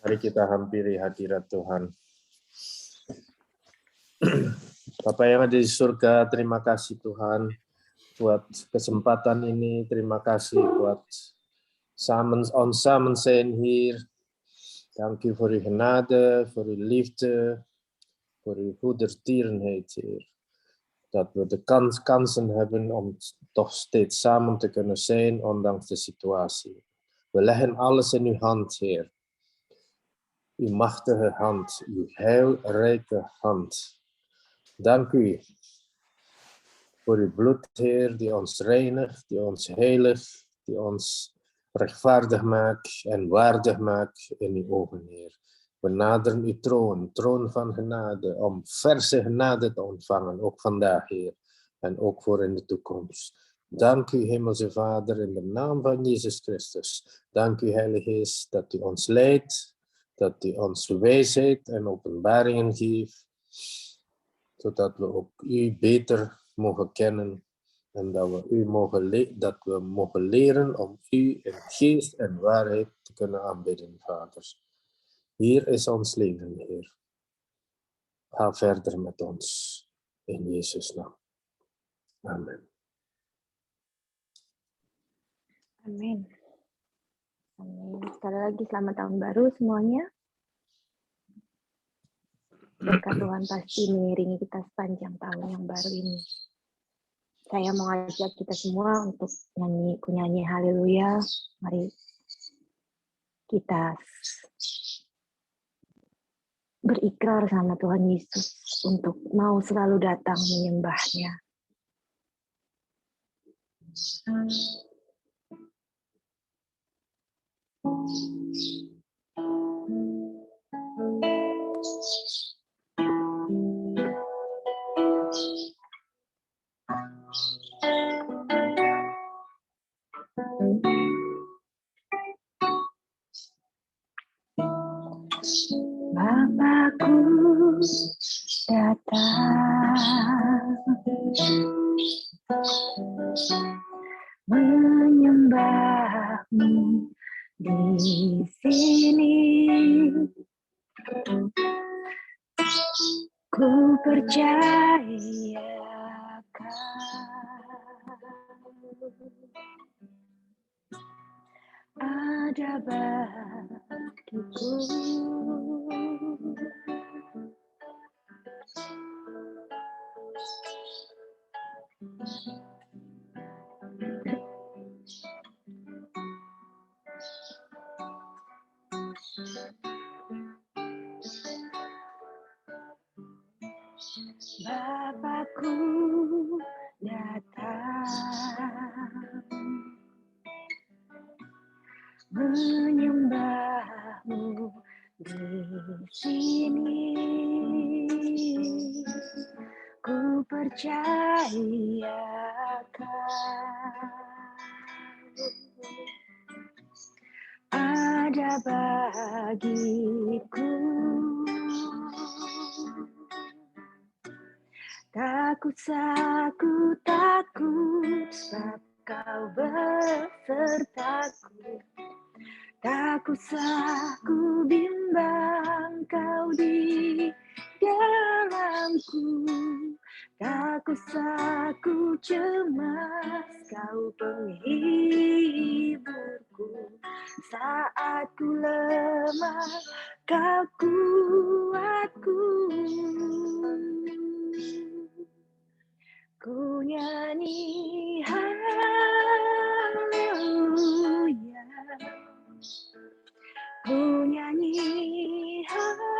Mari kita hampiri hadirat Tuhan. Bapa yang ada di surga, terima kasih Tuhan buat kesempatan ini. Terima kasih buat samen zijn hier. Dank u voor uw genade, voor uw liefde, voor uw goedertierenheid, Heer. Dat we de kansen hebben om toch steeds samen te kunnen zijn, ondanks de situatie. We leggen alles in uw hand, Heer. Uw machtige hand, uw heilrijke hand. Dank u voor uw bloed, Heer, die ons reinigt, die ons heiligt, die ons rechtvaardig maakt en waardig maakt in uw ogen, Heer. We naderen uw troon van genade, om verse genade te ontvangen, ook vandaag, Heer, en ook voor in de toekomst. Dank u, Hemelse Vader, in de naam van Jezus Christus. Dank u, Heilige Geest, dat u ons leidt, dat u ons wijsheid en openbaringen geeft, zodat we ook u beter mogen kennen en dat we mogen leren om u in geest en waarheid te kunnen aanbidden, Vader. Hier is ons leven, Heer. Ga verder met ons. In Jezus' naam. Amen. Amin. Amin. Sekali lagi selamat tahun baru semuanya. Berkat Tuhan pasti mengiringi kita sepanjang tahun yang baru ini. Saya mau ngajak kita semua untuk nyanyi haleluya. Mari kita berikrar sama Tuhan Yesus untuk mau selalu datang menyembahnya. Bapakku datang menyembahmu di sini. Ku percayakan ada bagiku. Bapakku datang menyembahmu di sini. Ku percayakan ada bagiku. Takut sebab kau besertaku. Takut aku bimbang kau di dalamku. Takut aku cemas kau penghiburku. Saat ku lemah kau kuatku. Ku nyanyi haleluya. Ku nyanyi haleluya.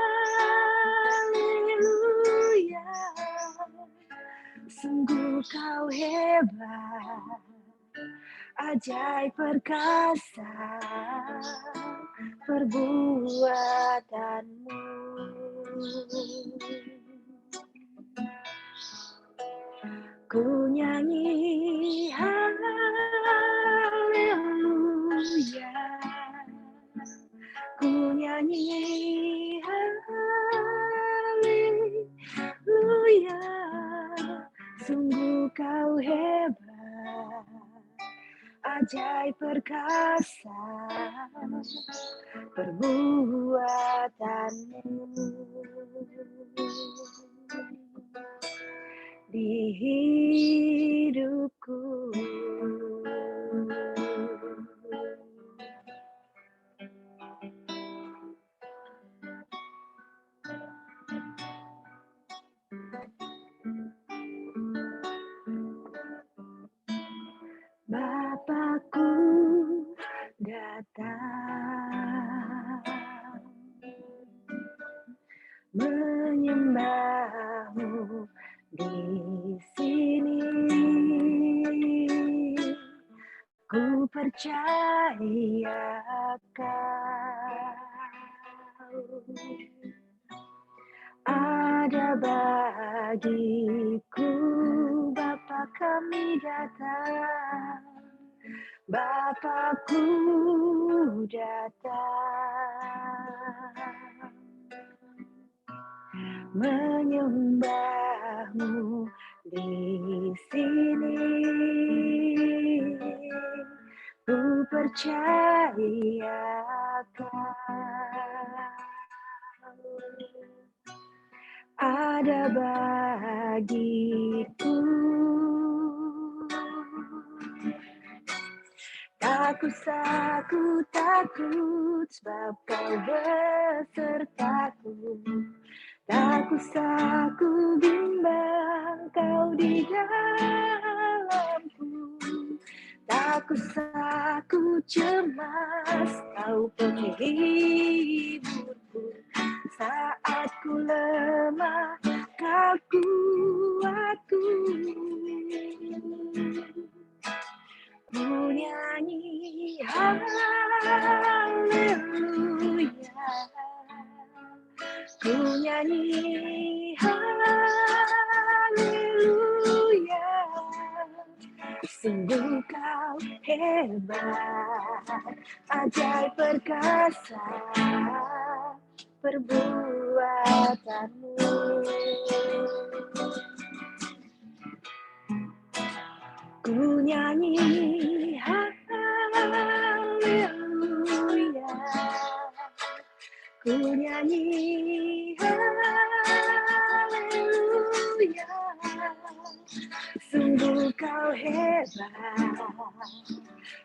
Sungguh kau hebat, ajaib perkasa perbuatanmu. Ku nyanyi haleluya. Ku nyanyi haleluya. Sungguh kau hebat, ajaib perkasa perbuatanmu di hidupku. Bapakku datang menyembahmu di sini. Ku percaya Kau ada bagiku. Bapa, kami datang. Bapakku datang menyembahmu di sini. Ku percaya Kau ada bagiku. Tak usah ku takut, sebab Kau besertaku. Tak usah ku bimbang, Kau di dalamku. Tak usah ku cemas, Kau penghiburku. Saat ku lemah, Kau kuatku. Ku nyanyi haleluya, ku nyanyi haleluya. Sungguh Kau hebat, ajaib perkasa perbuatanmu. Ku nyanyi haleluya, ku nyanyi haleluya. Sungguh Kau hebat,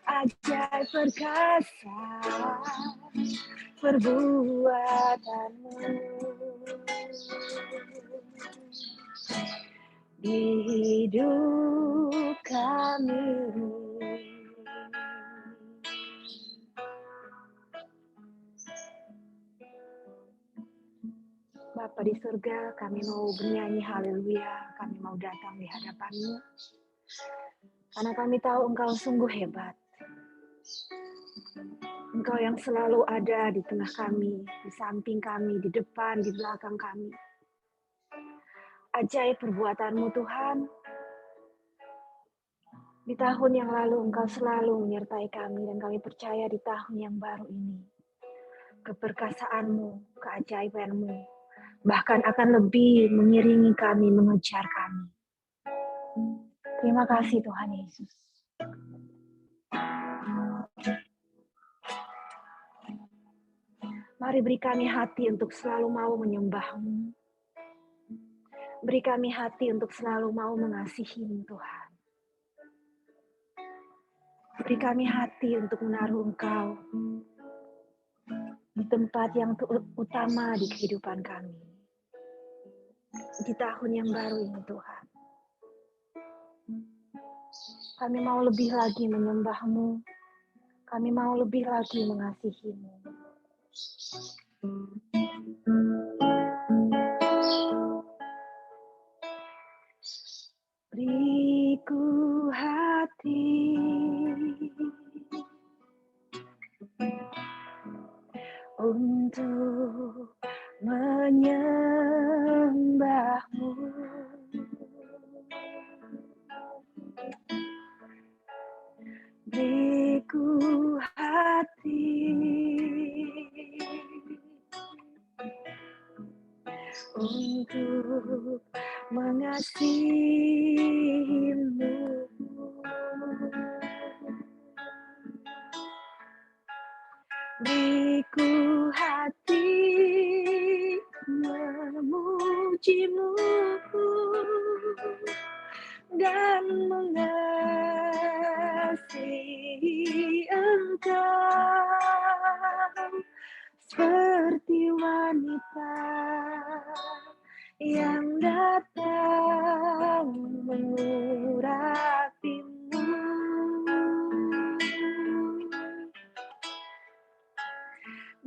ajaib perkasa perbuatanmu. Di hidup kami. Bapa di surga, kami mau bernyanyi haleluya, kami mau datang di hadapan-Mu. Karena kami tahu Engkau sungguh hebat. Engkau yang selalu ada di tengah kami, di samping kami, di depan, di belakang kami. Ajaib perbuatan-Mu Tuhan. Di tahun yang lalu Engkau selalu menyertai kami dan kami percaya di tahun yang baru ini. Keperkasaan-Mu, keajaiban-Mu, bahkan akan lebih mengiringi kami, mengejar kami. Terima kasih Tuhan Yesus. Mari beri kami hati untuk selalu mau menyembah-Mu. Beri kami hati untuk selalu mau mengasihi-Mu Tuhan. Beri kami hati untuk menaruh Engkau di tempat yang utama di kehidupan kami. Di tahun yang baru ini Tuhan. Kami mau lebih lagi menyembah-Mu. Kami mau lebih lagi mengasihi-Mu. Beriku hati untuk menyembah-Mu. Beriku hati untuk mengasihi-Mu. Beriku hati memujimu dan mengasihi Engkau seperti wanita yang datang mengurapimu.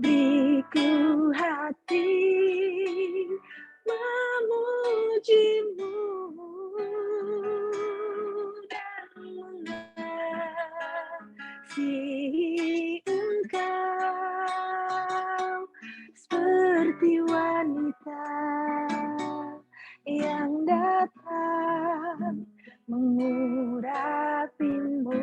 Beriku hati memujimu dan mengasihi Engkau seperti wanita yang datang mengurapimu.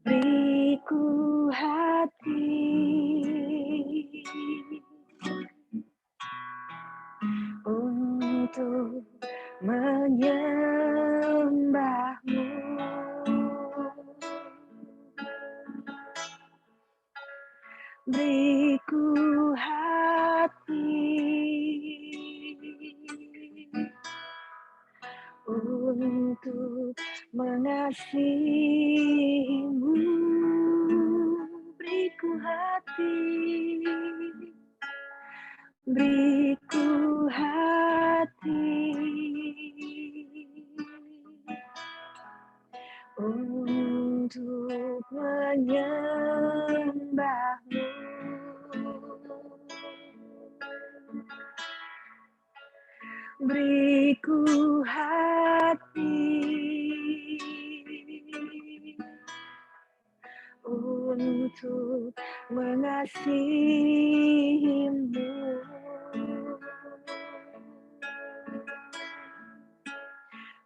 Beriku hati untuk menyembahmu. Beriku hati untuk mengasihimu. Beriku hati, beriku hati untuk menyembahmu. Beriku hati untuk mengasihimu.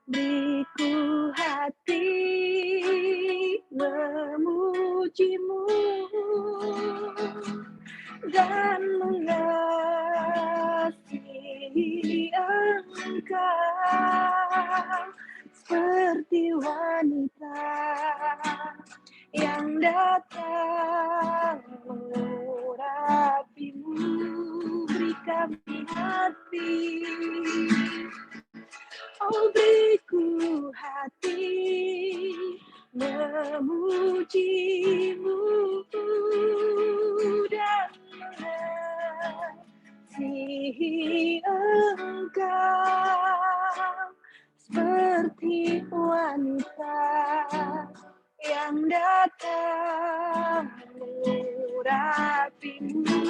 Beriku hati memujimu dan mengasihi Engkau seperti wanita yang datang mengurapimu. Beri kami hati, oh beriku hati memujimu dan mengasihi Engkau seperti wanita yang datang mengurapimu.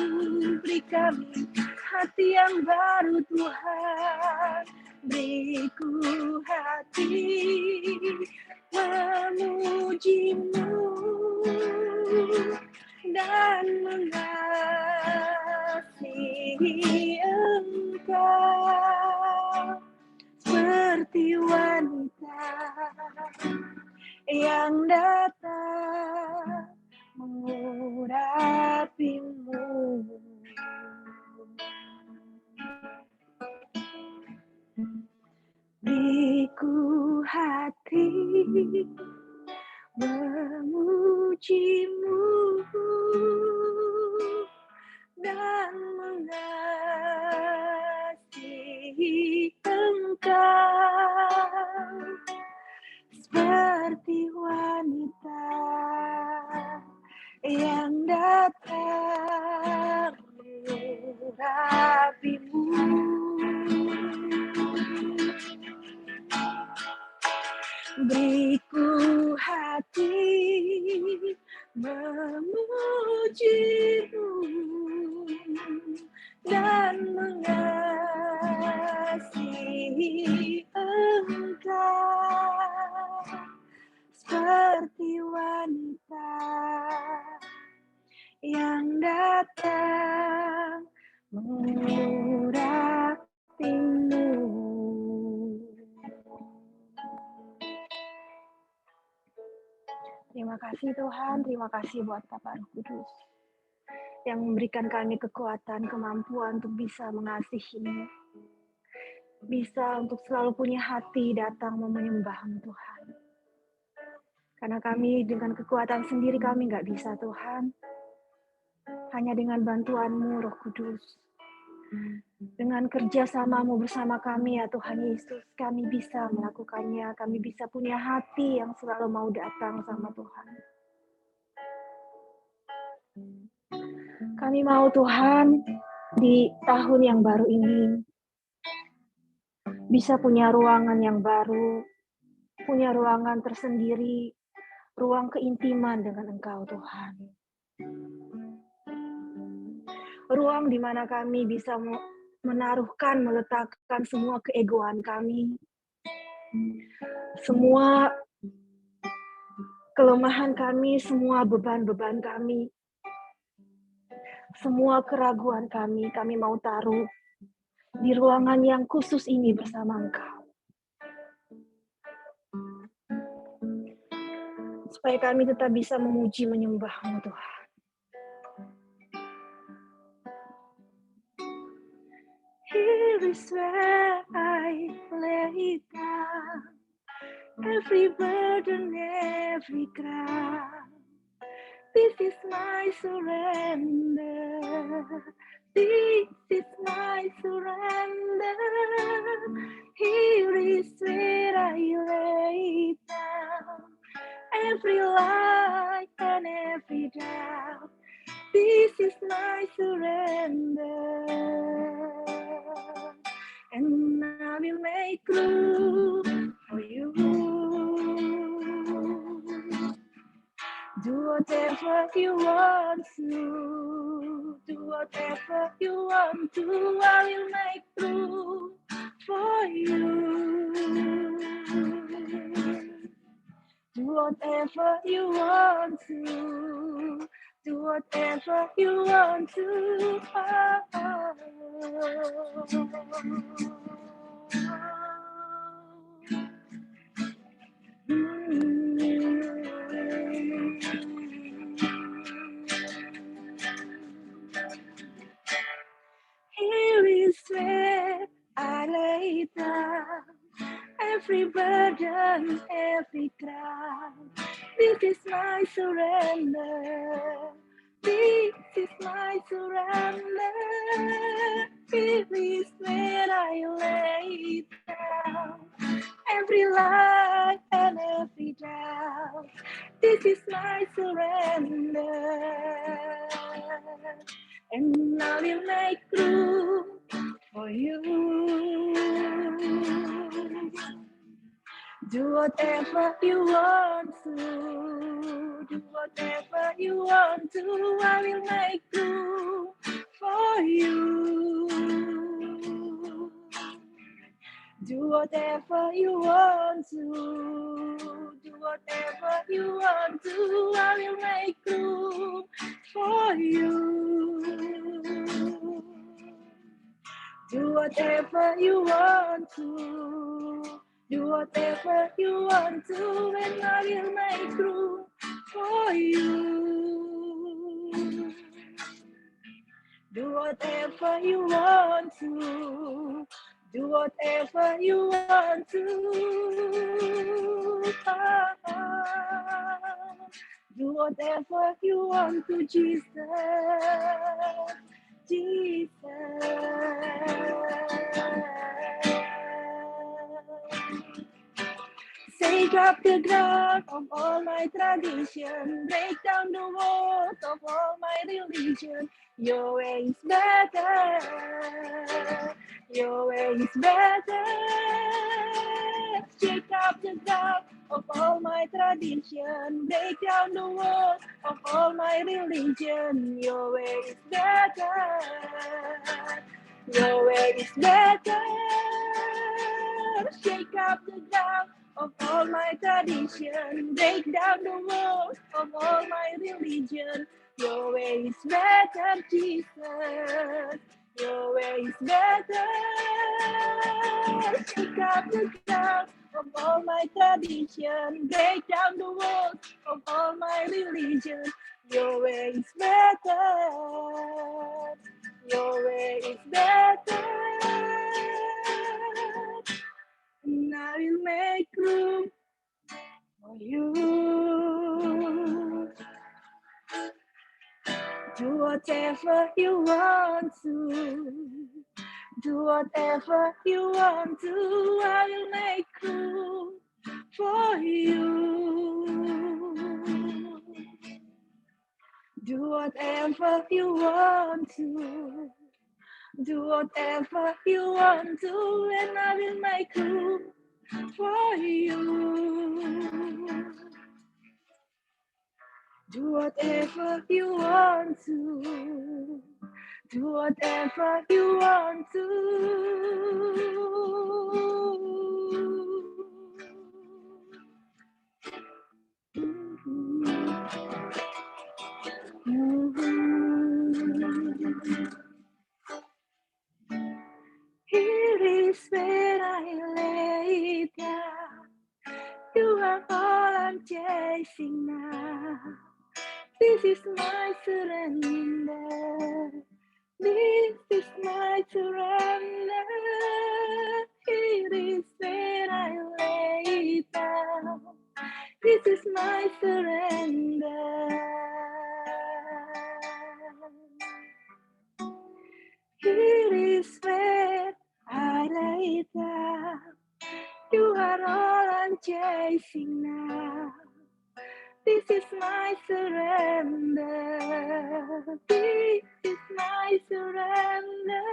Beri kami hati yang baru Tuhan, beriku hati memujimu dan mengasihi Engkau seperti wanita yang datang mengurapimu. Beriku hati memujimu dan mengasihi Engkau seperti wanita yang datang mengurapimu. Beriku hati memujimu dan mengasihi Engkau seperti wanita yang datang mengurapimu. Terima kasih Tuhan, terima kasih buat Bapak Roh Kudus yang memberikan kami kekuatan, kemampuan untuk bisa mengasihi-Mu. bisa untuk selalu punya hati datang mau menyembah-Mu Tuhan. Karena kami dengan kekuatan sendiri kami nggak bisa Tuhan. Hanya dengan bantuan-Mu Roh Kudus. Dengan kerjasama-Mu bersama kami ya Tuhan Yesus, kami bisa melakukannya. Kami bisa punya hati yang selalu mau datang sama Tuhan. Kami mau Tuhan di tahun yang baru ini bisa punya ruangan yang baru, punya ruangan tersendiri, ruang keintiman dengan Engkau Tuhan. Ruang di mana kami bisa menaruhkan, meletakkan semua keegoan kami, semua kelemahan kami, semua beban-beban kami, semua keraguan kami mau taruh di ruangan yang khusus ini bersama Engkau. Supaya kami tetap bisa memuji menyembah-Mu Tuhan. Here is where I lay down every burden, every crown. This is my surrender. This is my surrender. Here is where I lay down every lie and every doubt. This is my surrender. And I will make room for you. Do whatever you want to. Do whatever you want to. I will make room for you. Do whatever you want to. Do whatever you want to. Here is where I lay down every burden, every crown. This is my surrender. This is my surrender. Here is where I lay down every lie and every doubt. This is my surrender. And I will make room for you. Do whatever you want to. Do whatever you want to. I will make room for you. Do whatever you want to. Do whatever you want to. I will make room for you. Do whatever you want to. Do whatever you want to, and I will make room for you. Do whatever you want to. Do whatever you want to. Do whatever you want to, Jesus. Shake up the ground of all my tradition, break down the walls of all my religion. Your way is better, your way is better. Shake up the ground of all my tradition, break down the walls of all my religion. Your way is better, your way is better. Shake up the ground of all my tradition, break down the walls of all my religion. Your way is better, Jesus. Your way is better. Shake up the ground of all my tradition, break down the walls of all my religion. Your way is better. Your way is better. I will make room for you. Do whatever you want to. Do whatever you want to. I will make room for you. Do whatever you want to. Do whatever you want to, and I will make room for you. Do whatever you want to. Do whatever you want to. Here is where I lay down. You are all I'm chasing now. This is my surrender. This is my surrender. Here is where I lay down. This is my surrender. Here is where I lay down. You are all I'm chasing now. This is my surrender. This is my surrender.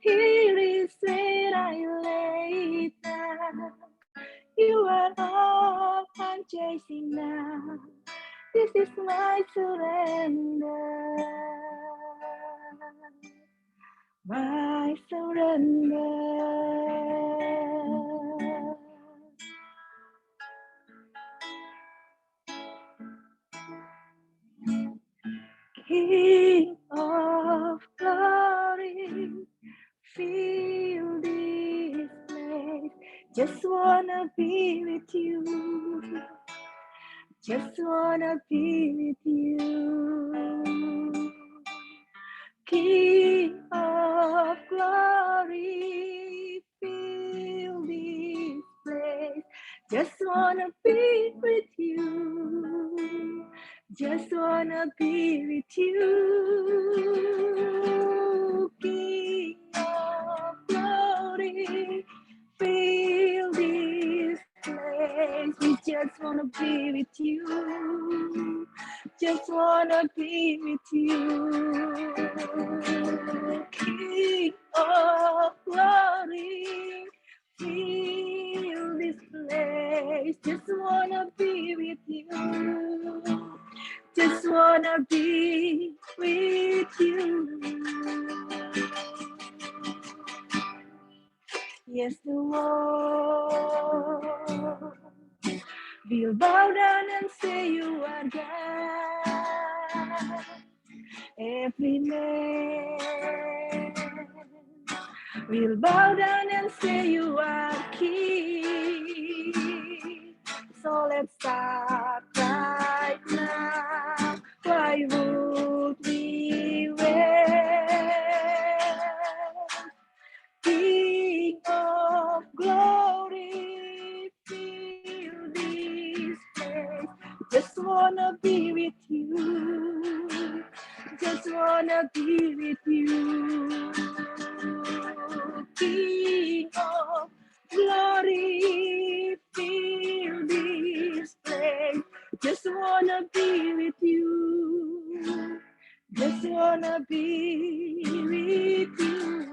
Here is where I lay down. You are all I'm chasing now. This is my surrender. My surrender. King of glory, fill this place. Just wanna be with you. Just wanna be with you. King of glory, fill this place. Just wanna be with you. Just wanna be with you. King of glory, fill this place. We just wanna be with you. Just wanna be with you. King of glory, fill this place. Just wanna be with you. Just wanna be with you. Yes, the Lord will bow down and say you are God. Every man will bow down and say you are King. So let's start right now. Why would we wait? King of glory, fill this place. Just wanna be with you. Just wanna be with you. King of glory, fill this place. Just wanna be with you. Just wanna be with you.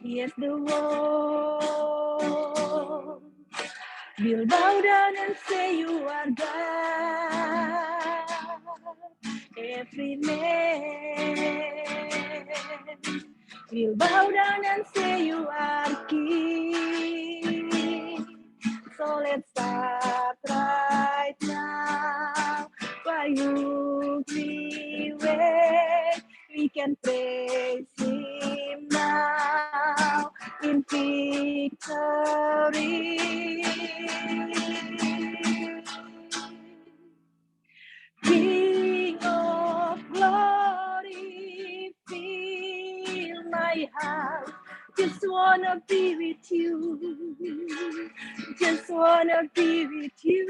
Yes, the world will bow down and say you are God. Every man will bow down and say you are King. So let's start right now. Why would we wait? We can praise Him now in victory. King of glory, fill Just wanna be with you. Just wanna be with you.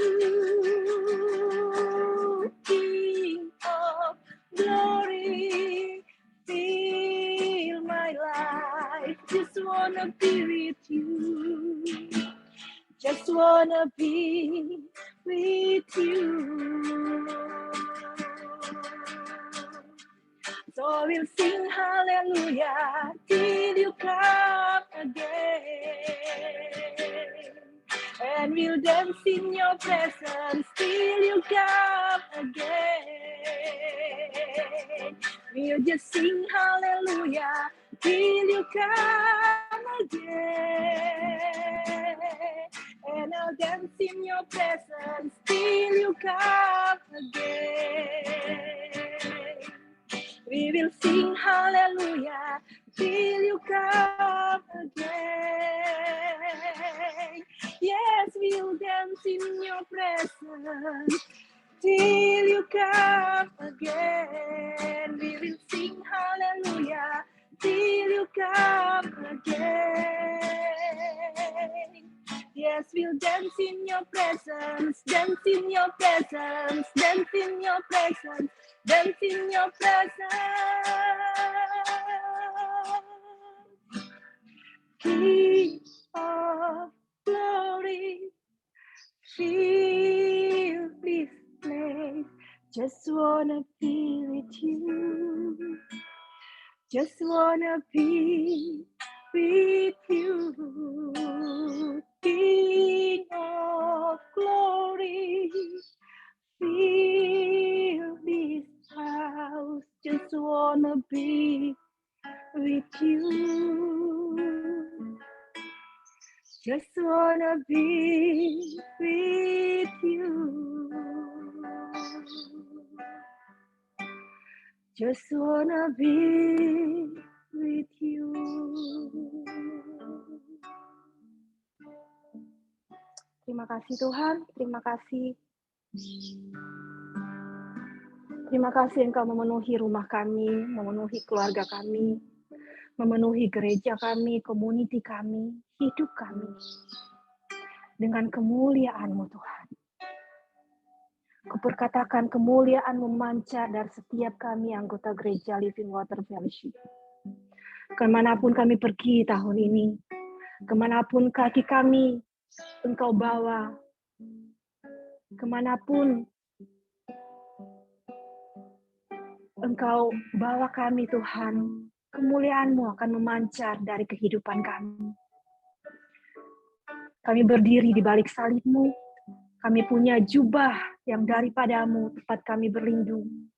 King of glory, fill my life. Just wanna be with you. Just wanna be with you. So we'll sing hallelujah till you come again. And we'll dance in your presence till you come again. We'll just sing hallelujah till you come again. And I'll dance in your presence till you come again. We will sing hallelujah till you come again. Yes, we'll dance in your presence till you come again. We will sing hallelujah till you come again. Yes, we'll dance in your presence, dance in your presence, dance in your presence, dance in your presence. King of glory, fill this place. Just wanna be with you. Just wanna be with you. King of glory, fill this house. Just wanna be with you. Just wanna be with you. Just wanna be with you. Terima kasih Tuhan, terima kasih. Terima kasih Engkau memenuhi rumah kami, memenuhi keluarga kami, memenuhi gereja kami, community kami, hidup kami. Dengan kemuliaan-Mu Tuhan. Kuperkatakan kemuliaan memancar dari setiap kami anggota gereja Living Water Fellowship. Kemanapun kami pergi tahun ini, kemanapun kaki kami Engkau bawa, kemanapun Engkau bawa kami Tuhan, kemuliaan-Mu akan memancar dari kehidupan kami. Kami berdiri di balik salib-Mu, kami punya jubah yang daripada-Mu tempat kami berlindung.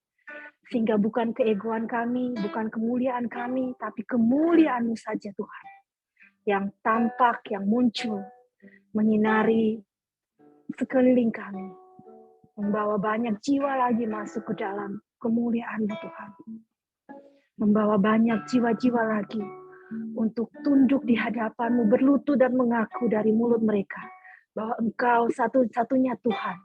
Sehingga bukan keegoan kami, bukan kemuliaan kami, tapi kemuliaan-Mu saja Tuhan. Yang tampak, yang muncul, menyinari sekeliling kami. Membawa banyak jiwa lagi masuk ke dalam kemuliaan-Mu Tuhan. Membawa banyak jiwa-jiwa lagi untuk tunduk di hadapan-Mu, berlutut dan mengaku dari mulut mereka bahwa Engkau satu-satunya Tuhan,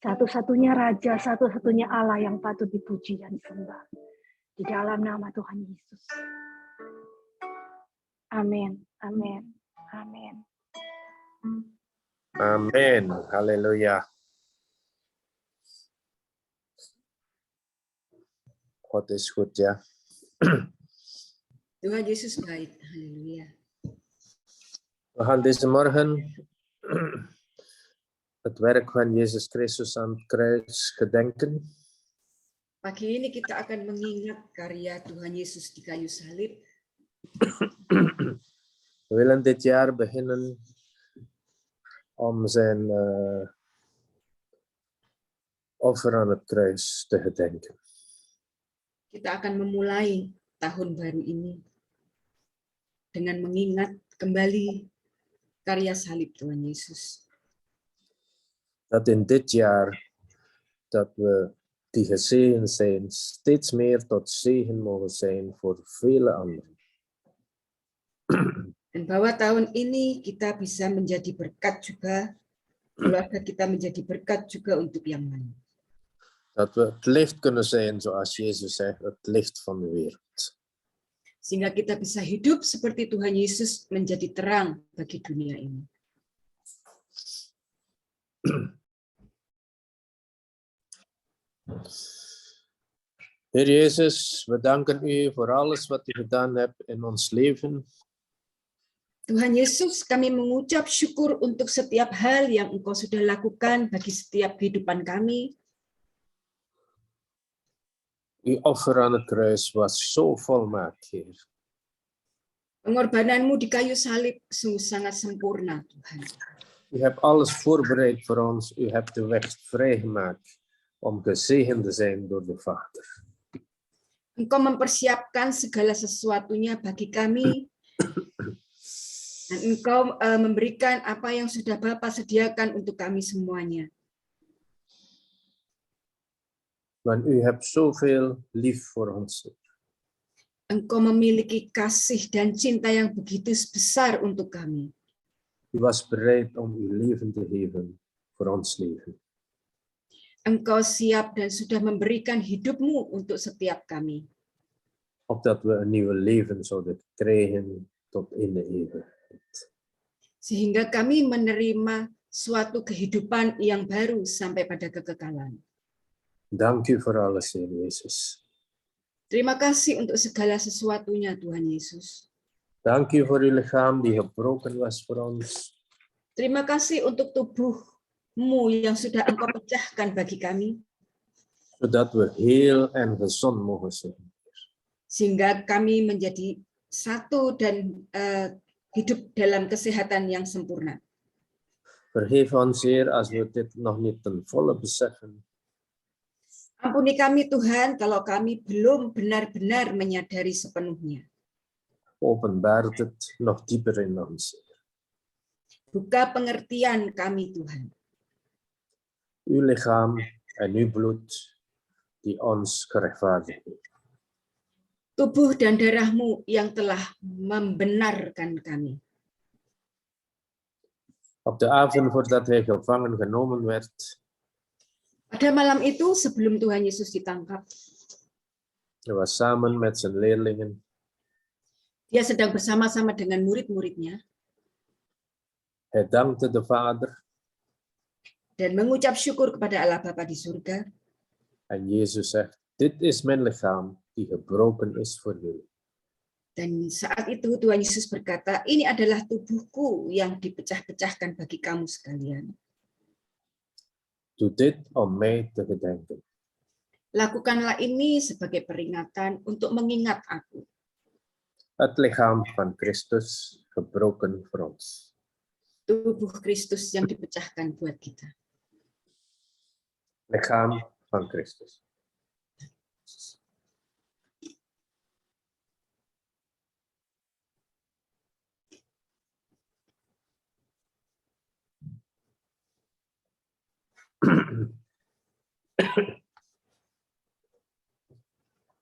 satu-satunya Raja, satu-satunya Allah yang patut dipuji dan disembah. Di dalam nama Tuhan Yesus. Amin, amin, amin. Amin. Haleluya. God is goed, ja. Tuhan Yesus baik. Haleluya. We gaan deze morgen het werk van Jezus Christus aan het kruis gedenken. Pagi ini kita akan mengingat karya Tuhan Yesus di kayu salib. We willen dit jaar beginnen om zijn offer aan het kruis te gedenken. Kita akan memulai tahun baru ini dengan mengingat kembali karya salib Tuhan Yesus. Dat in dit jaar, dat we die gezegend zijn, steeds meer tot zegen mogen zijn voor vele anderen. Dan bahwa tahun ini kita bisa menjadi berkat juga, keluarga kita menjadi berkat juga untuk yang lain. Dat we het licht kunnen zijn, zoals Jezus zei, het licht van de wereld. Sehingga kita bisa hidup seperti Tuhan Yesus menjadi terang bagi dunia ini. Heer Jezus, we danken u voor alles wat u gedaan hebt in ons leven. Tuhan Yesus, kami mengucap syukur untuk setiap hal yang Engkau sudah lakukan bagi setiap kehidupan kami. Uw offer aan het kruis was zo volmaakt, Heer. Pengorbananmu di kayu salib sungguh sangat sempurna, Tuhan. U hebt alles voorbereid voor ons. U hebt de weg vrijgemaakt om gezegend te zijn door de Vader. Engkau mempersiapkan segala sesuatunya bagi kami. Dan Engkau memberikan apa yang sudah Bapa sediakan untuk kami semuanya. Want u hebt zoveel lief voor ons. Engkau memiliki kasih dan cinta yang begitu besar untuk kami. U was bereid om uw leven te geven voor ons leven. Engkau siap dan sudah memberikan hidupmu untuk setiap kami. Opdat we een nieuw leven zouden krijgen tot in de eeuwigheid. Sehingga kami menerima suatu kehidupan yang baru sampai pada kekekalan. Dank u voor alles, Heer Jezus. Terima kasih untuk segala sesuatunya, Tuhan Yesus. Dank u voor uw lichaam die gebroken was voor ons. Terima kasih untuk tubuhmu yang sudah Engkau pecahkan bagi kami. Zodat we heel en gezond mogen zijn. Sehingga kami menjadi satu dan hidup dalam kesehatan yang sempurna. Vergeef ons, Heer, als we dit nog niet ten volle beseffen. Ampuni kami, Tuhan, kalau kami belum benar-benar menyadari sepenuhnya. Openbaart het nog dieper in ons. Buka pengertian kami, Tuhan. Uw lichaam en uw bloed die ons gerechtvaardigd heeft. Tubuh dan darahmu yang telah membenarkan kami. Op de avond voordat hij gevangen genomen werd, Pada malam itu, sebelum Tuhan Yesus ditangkap, hij was samen met zijn leerlingen. dia sedang bersama-sama dengan murid-muridnya Hij dankte de Vader dan mengucap syukur kepada Allah Bapa di surga. en Jezus zegt, dit is mijn lichaam die gebroken is voor jullie. Dan saat itu Tuhan Yesus berkata, ini adalah tubuhku yang dipecah-pecahkan bagi kamu sekalian. Doe dit om mij te gedenken. Lakukanlah ini sebagai peringatan untuk mengingat aku. Het lichaam van Christus gebroken voor ons. Tubuh Kristus yang dipecahkan buat kita. Lichaam van Christus.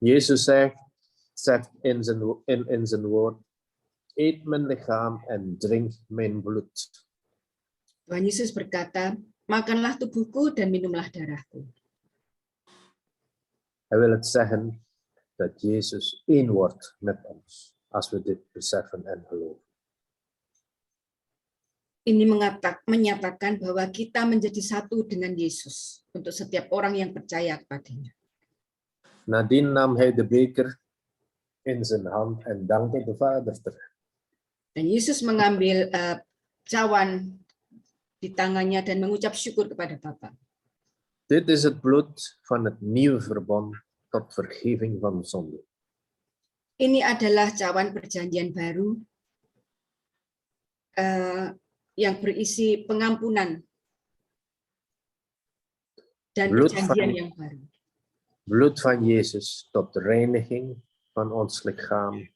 Jezus zegt in zijn woord, eet mijn lichaam en drink mijn bloed. Tuhan Yesus berkata, makanlah tubuhku dan minumlah darahku. Hij wil het zeggen dat Jezus één wordt met ons, als we dit beseffen en geloven. Ini menyatakan bahwa kita menjadi satu dengan Yesus untuk setiap orang yang percaya kepadanya. Nadien nam hij de beker in zijn hand en dankte de Vader terug. Dan Yesus mengambil cawan di tangannya dan mengucap syukur kepada Bapa. Dit is het bloed van het nieuwe verbond tot vergeving van zonde. Ini adalah cawan perjanjian baru yang berisi pengampunan dan perjanjian yang baru. Bloed van Jezus tot reiniging van ons lichaam,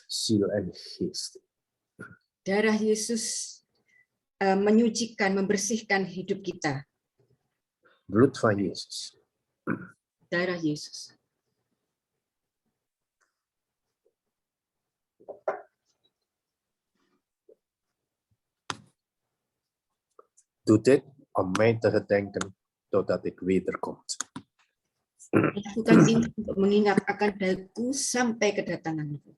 ziel en geest. Darah Yesus menyucikan, membersihkan hidup kita. Bloed van Jezus. Darah Yesus. Doe dit om mij te gedenken totdat ik wederkom. Lakukan ini untuk mengingat akan daku sampai kedatanganku.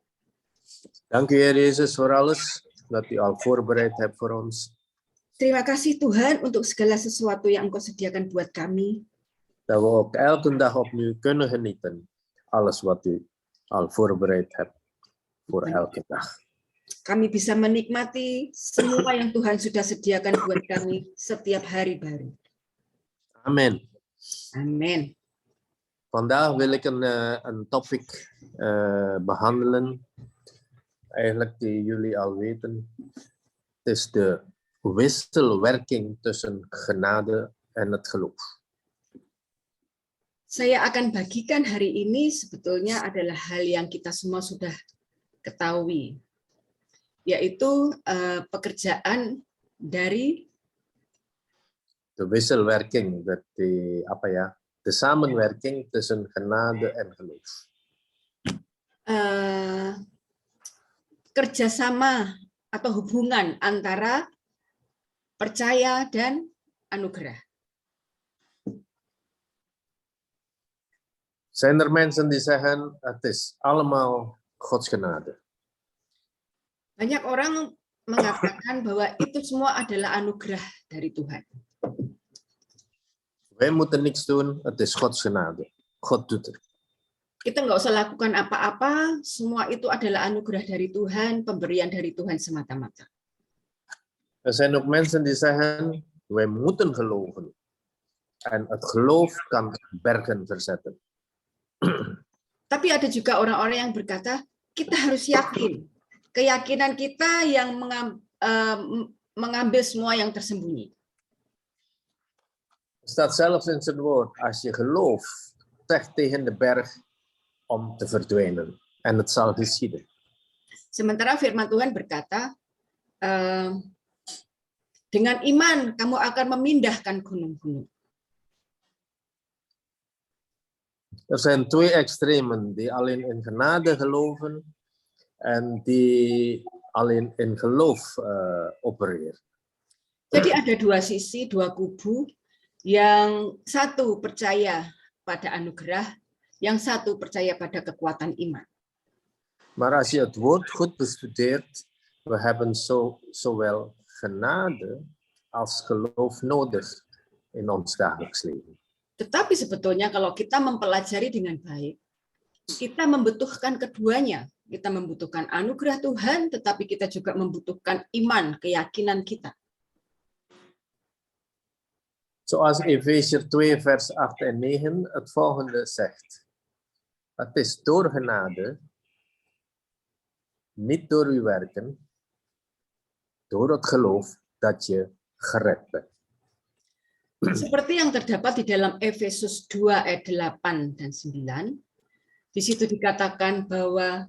Dank u, Heer Jezus, voor alles wat u al voorbereid hebt voor ons. Terima kasih Tuhan untuk segala sesuatu yang Engkau sediakan buat kami. Dat we ook elke dag opnieuw kunnen genieten. Alles wat u al voorbereid hebt voor elke dag. Kami bisa menikmati semua yang Tuhan sudah sediakan buat kami setiap hari baru. Amen. Amin. Vandaag wil ik een topic behandelen. Eigenlijk die jullie al weten. Het is de wisselwerking tussen genade en het geloof. Saya akan bagikan hari ini sebetulnya adalah hal yang kita semua sudah ketahui, yaitu pekerjaan dari De wisselwerking, de samenwerking tussen genade en geloof. Kerjasama atau hubungan antara percaya dan anugerah. Zijn er mensen die zeggen, het is allemaal Gods genade. Banyak orang mengatakan bahwa itu semua adalah anugerah dari Tuhan. Wij moeten niks doen, het is Gods genade. God doet het. Kita nggak usah lakukan apa-apa, semua itu adalah anugerah dari Tuhan, pemberian dari Tuhan semata-mata. Er zijn ook mensen die zeggen, wij moeten geloven. En het geloof kan bergen verzetten. Tapi ada juga orang-orang yang berkata, kita harus yakin. Keyakinan kita yang mengambil semua yang tersembunyi. Er staat zelfs in zijn woord, als je gelooft, zeg tegen de berg om te verdwijnen. En het zal geschieden. Sementara firman Tuhan berkata, dengan iman kamu akan memindahkan gunung-gunung. Er zijn twee extremen die alleen in genade geloven en die alleen in geloof opereren. Jadi ada dua sisi, dua kubu, yang satu percaya pada anugerah, yang satu percaya pada kekuatan iman. Maar als je het woord goed bestudeert, we hebben zowel genade als geloof nodig in ons dagelijks leven. Tetapi sebetulnya kalau kita mempelajari dengan baik, kita membutuhkan keduanya. Kita membutuhkan anugerah Tuhan, tetapi kita juga membutuhkan iman, keyakinan kita. Zoals Efeziërs 2 vers 8 en 9 het volgende zegt. Het is door genade, niet door uw werken, door het geloof dat je gered bent. Seperti yang terdapat di dalam Efesus 2 ayat 8 dan 9, di situ dikatakan bahwa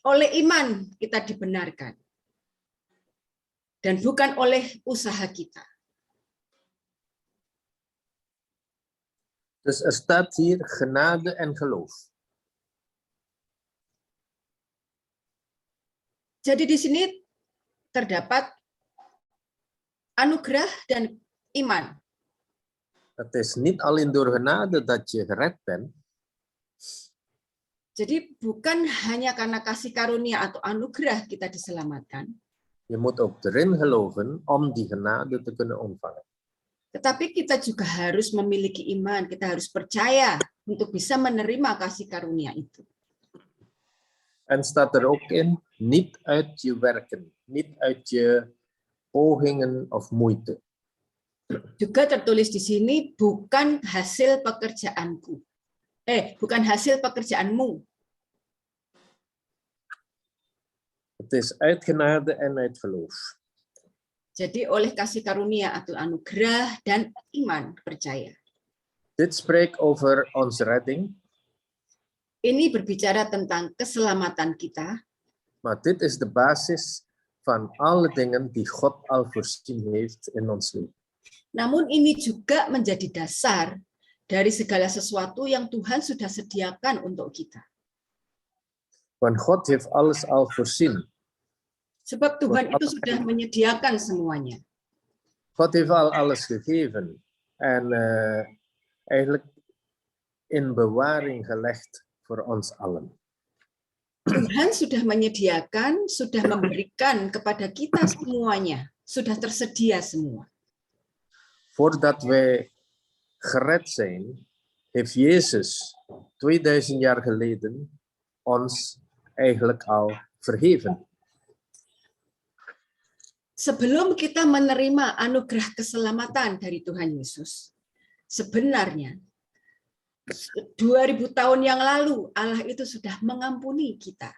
oleh iman kita dibenarkan dan bukan oleh usaha kita. Dus er staat hier genade en geloof. Jadi di sini terdapat anugerah dan iman. Het is niet alleen door genade dat je gered bent. Jadi bukan hanya karena kasih karunia atau anugerah kita diselamatkan. Je moet ook erin geloven om die genade te kunnen ontvangen. Tetapi kita juga harus memiliki iman, kita harus percaya untuk bisa menerima kasih karunia itu. En staat er ook in, niet uit je werken, niet uit je pogingen of moeite. Juga tertulis di sini bukan hasil pekerjaanku. Bukan hasil pekerjaanmu. Het is uit genade en uit geloof. Jadi oleh kasih karunia atau anugerah dan iman percaya. Dit spreekt over onze redding. Ini berbicara tentang keselamatan kita. Maar dit is de basis van alle dingen die God al voorzien heeft in ons leven. Namun ini juga menjadi dasar dari segala sesuatu yang Tuhan sudah sediakan untuk kita. Want God heeft alles al voorzien. Sebab Tuhan itu sudah menyediakan semuanya. God heeft al alles gegeven. En eigenlijk in bewaring gelegd voor ons allen. Tuhan sudah menyediakan, sudah memberikan kepada kita semuanya. Sudah tersedia semua. Voordat wij gered zijn, heeft Jezus 2000 jaar geleden ons eigenlijk al vergeven. Sebelum kita menerima anugerah keselamatan dari Tuhan Yesus, sebenarnya 2000 tahun yang lalu Allah itu sudah mengampuni kita.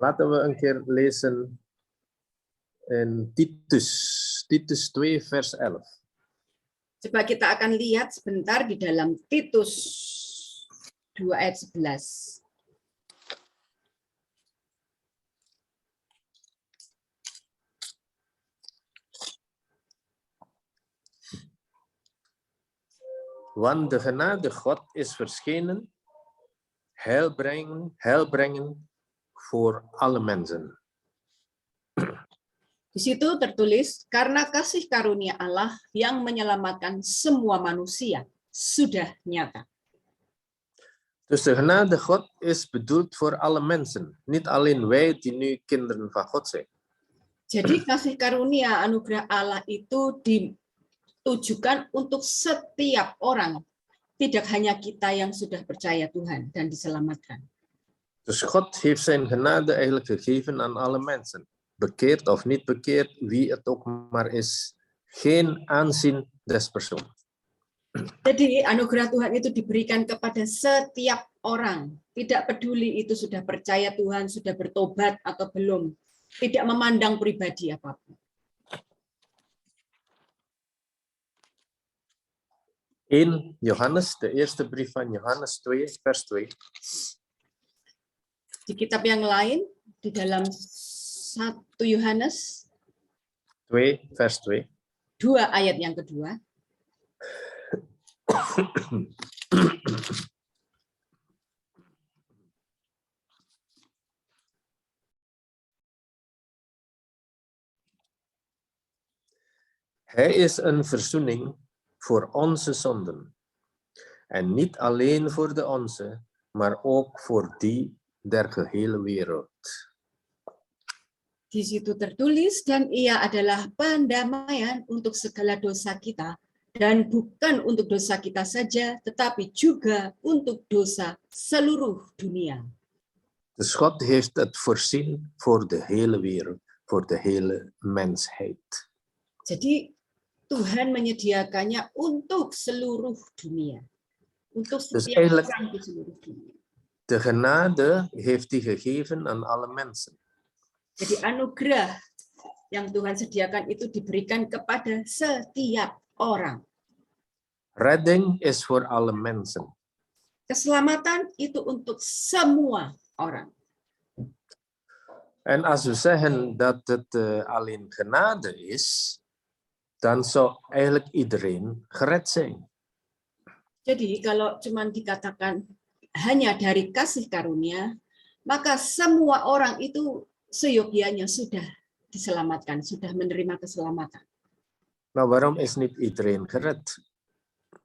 Laten we een keer lezen in Titus 2 vers 11. Coba kita akan lihat sebentar di dalam Titus 2 ayat 11. Want de genade God is verschenen, heilbrengen voor alle mensen. Di situ tertulis, karena kasih karunia Allah yang menyelamatkan semua manusia sudah nyata. Dus de genade God is bedoeld voor alle mensen, niet alleen wij die nu kinderen van God zijn. Jadi kasih karunia anugerah Allah itu ditujukan untuk setiap orang, tidak hanya kita yang sudah percaya Tuhan dan diselamatkan. Dus God heeft zijn genade eigenlijk gegeven aan alle mensen. Bekeerd of niet bekeerd, wie het ook maar is, geen aanzien des persoons. Jadi anugerah Tuhan itu diberikan kepada setiap orang, tidak peduli itu sudah percaya Tuhan, sudah bertobat atau belum, tidak memandang pribadi apapun. In Johannes, de eerste brief van Johannes 2, vers 2. Di kitab yang lain, di dalam 1 Yohanes 2, vers 2. 2 ayat yang kedua. Hij is een verzoening voor onze zonden. En niet alleen voor de onze, maar ook voor die der gehele wereld. Di situ tertulis, dan ia adalah pendamaian untuk segala dosa kita, dan bukan untuk dosa kita saja, tetapi juga untuk dosa seluruh dunia. Dus God heeft het voorzien voor de hele wereld, voor de hele mensheid. Jadi Tuhan menyediakannya untuk seluruh dunia. Untuk setiap orang di seluruh dunia. De genade heeft hij gegeven aan alle mensen. Jadi anugerah yang Tuhan sediakan itu diberikan kepada setiap orang. Redding is voor alle mensen. Keselamatan itu untuk semua orang. En als we zeggen dat het alleen genade is, dan zou eigenlijk iedereen gered zijn. Jadi kalau cuma dikatakan hanya dari kasih karunia, maka semua orang itu seyogyanya sudah diselamatkan, sudah menerima keselamatan. Nou, waarom is niet iedereen gered?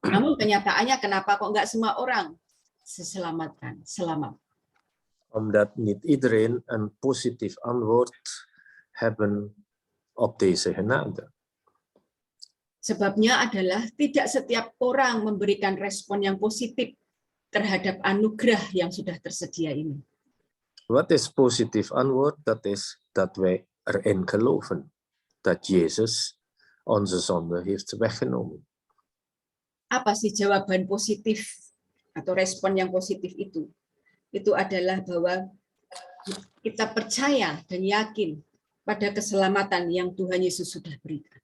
Namun kenyataannya kenapa kok nggak semua orang diselamatkan, selamat? Omdat niet iedereen een positief antwoord hebben op deze genade. Sebabnya adalah tidak setiap orang memberikan respon yang positif terhadap anugerah yang sudah tersedia ini. Wat is positief antwoord? Dat is dat wij erin geloven dat Jezus onze zonde heeft weggenomen. Apa sih jawaban positif atau respon yang positif itu? Itu adalah bahwa kita percaya dan yakin pada keselamatan yang Tuhan Yesus sudah berikan.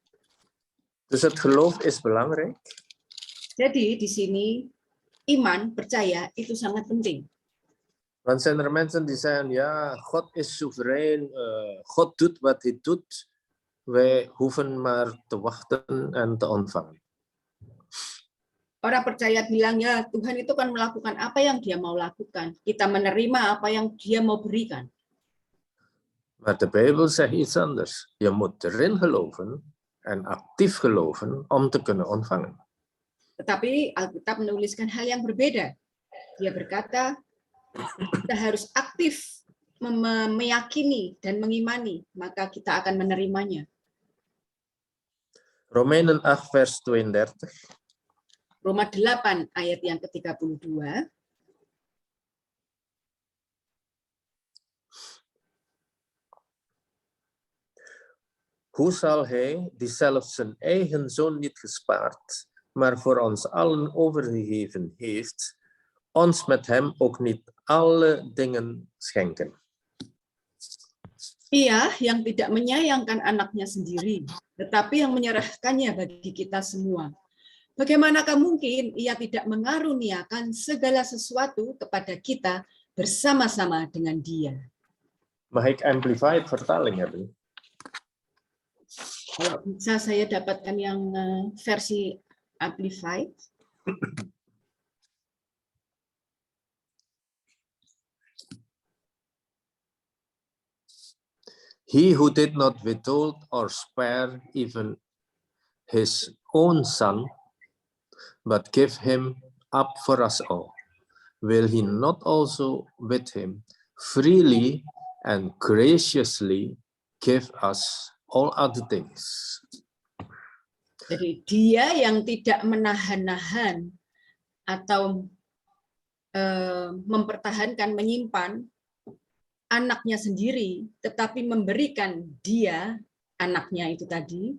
Dus het geloof is belangrijk. Jadi di sini iman, percaya itu sangat penting. Want zijn er mensen die zeggen, ja, God is soeverein, God doet wat hij doet, wij hoeven maar te wachten en te ontvangen. Orang percaya bilang, ya Tuhan itu kan melakukan apa yang dia mau lakukan. Kita menerima apa yang dia mau berikan. Maar de Bijbel zegt iets anders. Je moet erin geloven en actief geloven om te kunnen ontvangen. Tetapi Alkitab menuliskan hal yang berbeda. Dia berkata, kita harus aktif meyakini dan mengimani, maka kita akan menerimanya. Romeinen 8 vers 32. Roma 8 ayat yang ke-32. Hoe zal hij, die zelf zijn eigen zoon niet gespaard, maar voor ons allen overgegeven heeft, ons met hem ook niet alle dingen schenken? Ia yang tidak menyayangkan anaknya sendiri, tetapi yang menyerahkannya bagi kita semua. Bagaimanakah mungkin ia tidak mengaruniakan segala sesuatu kepada kita bersama-sama dengan dia? Mag ik Amplified vertaling hebben? Kalau bisa saya dapatkan yang versi Amplified. He who did not withhold or spare even his own son, but gave him up for us all, will he not also with him freely and graciously give us all other things? Jadi dia yang tidak menahan-nahan atau mempertahankan, menyimpan anaknya sendiri, tetapi memberikan dia, anaknya itu tadi,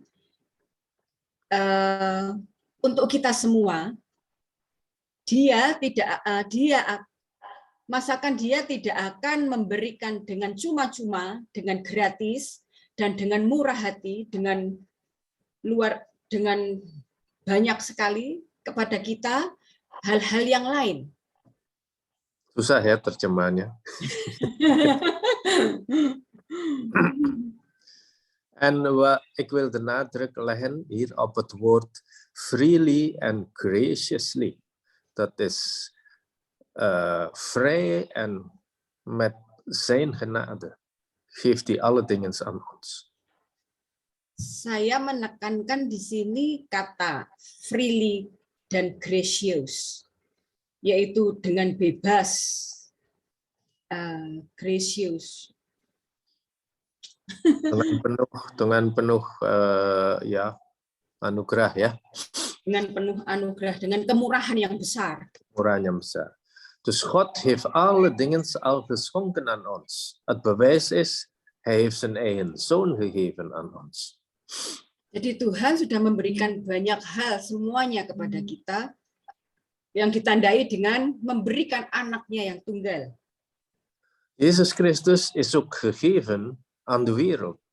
untuk kita semua. Masakan dia tidak akan memberikan dengan cuma-cuma, dengan gratis, dan dengan murah hati, dengan banyak sekali kepada kita hal-hal yang lain. Susah ya terjemahannya. En ik wil de nadruk leggen hier op het woord freely and graciously. Dat is vrij en met zijn genade geeft hij alle dingen aan ons. Saya menekankan di sini kata freely dan gracious, yaitu dengan bebas, gracious. Dengan penuh ya anugerah ya. Dengan penuh anugerah, dengan kemurahan yang besar. Kemurahan yang besar. Dus God heeft alle dingen al geschonken aan ons. Het bewijs is, hij heeft zijn eigen zoon gegeven aan ons. Jadi Tuhan sudah memberikan banyak hal semuanya kepada kita, yang ditandai dengan memberikan anaknya yang tunggal. Jezus Christus is ook gegeven aan de wereld.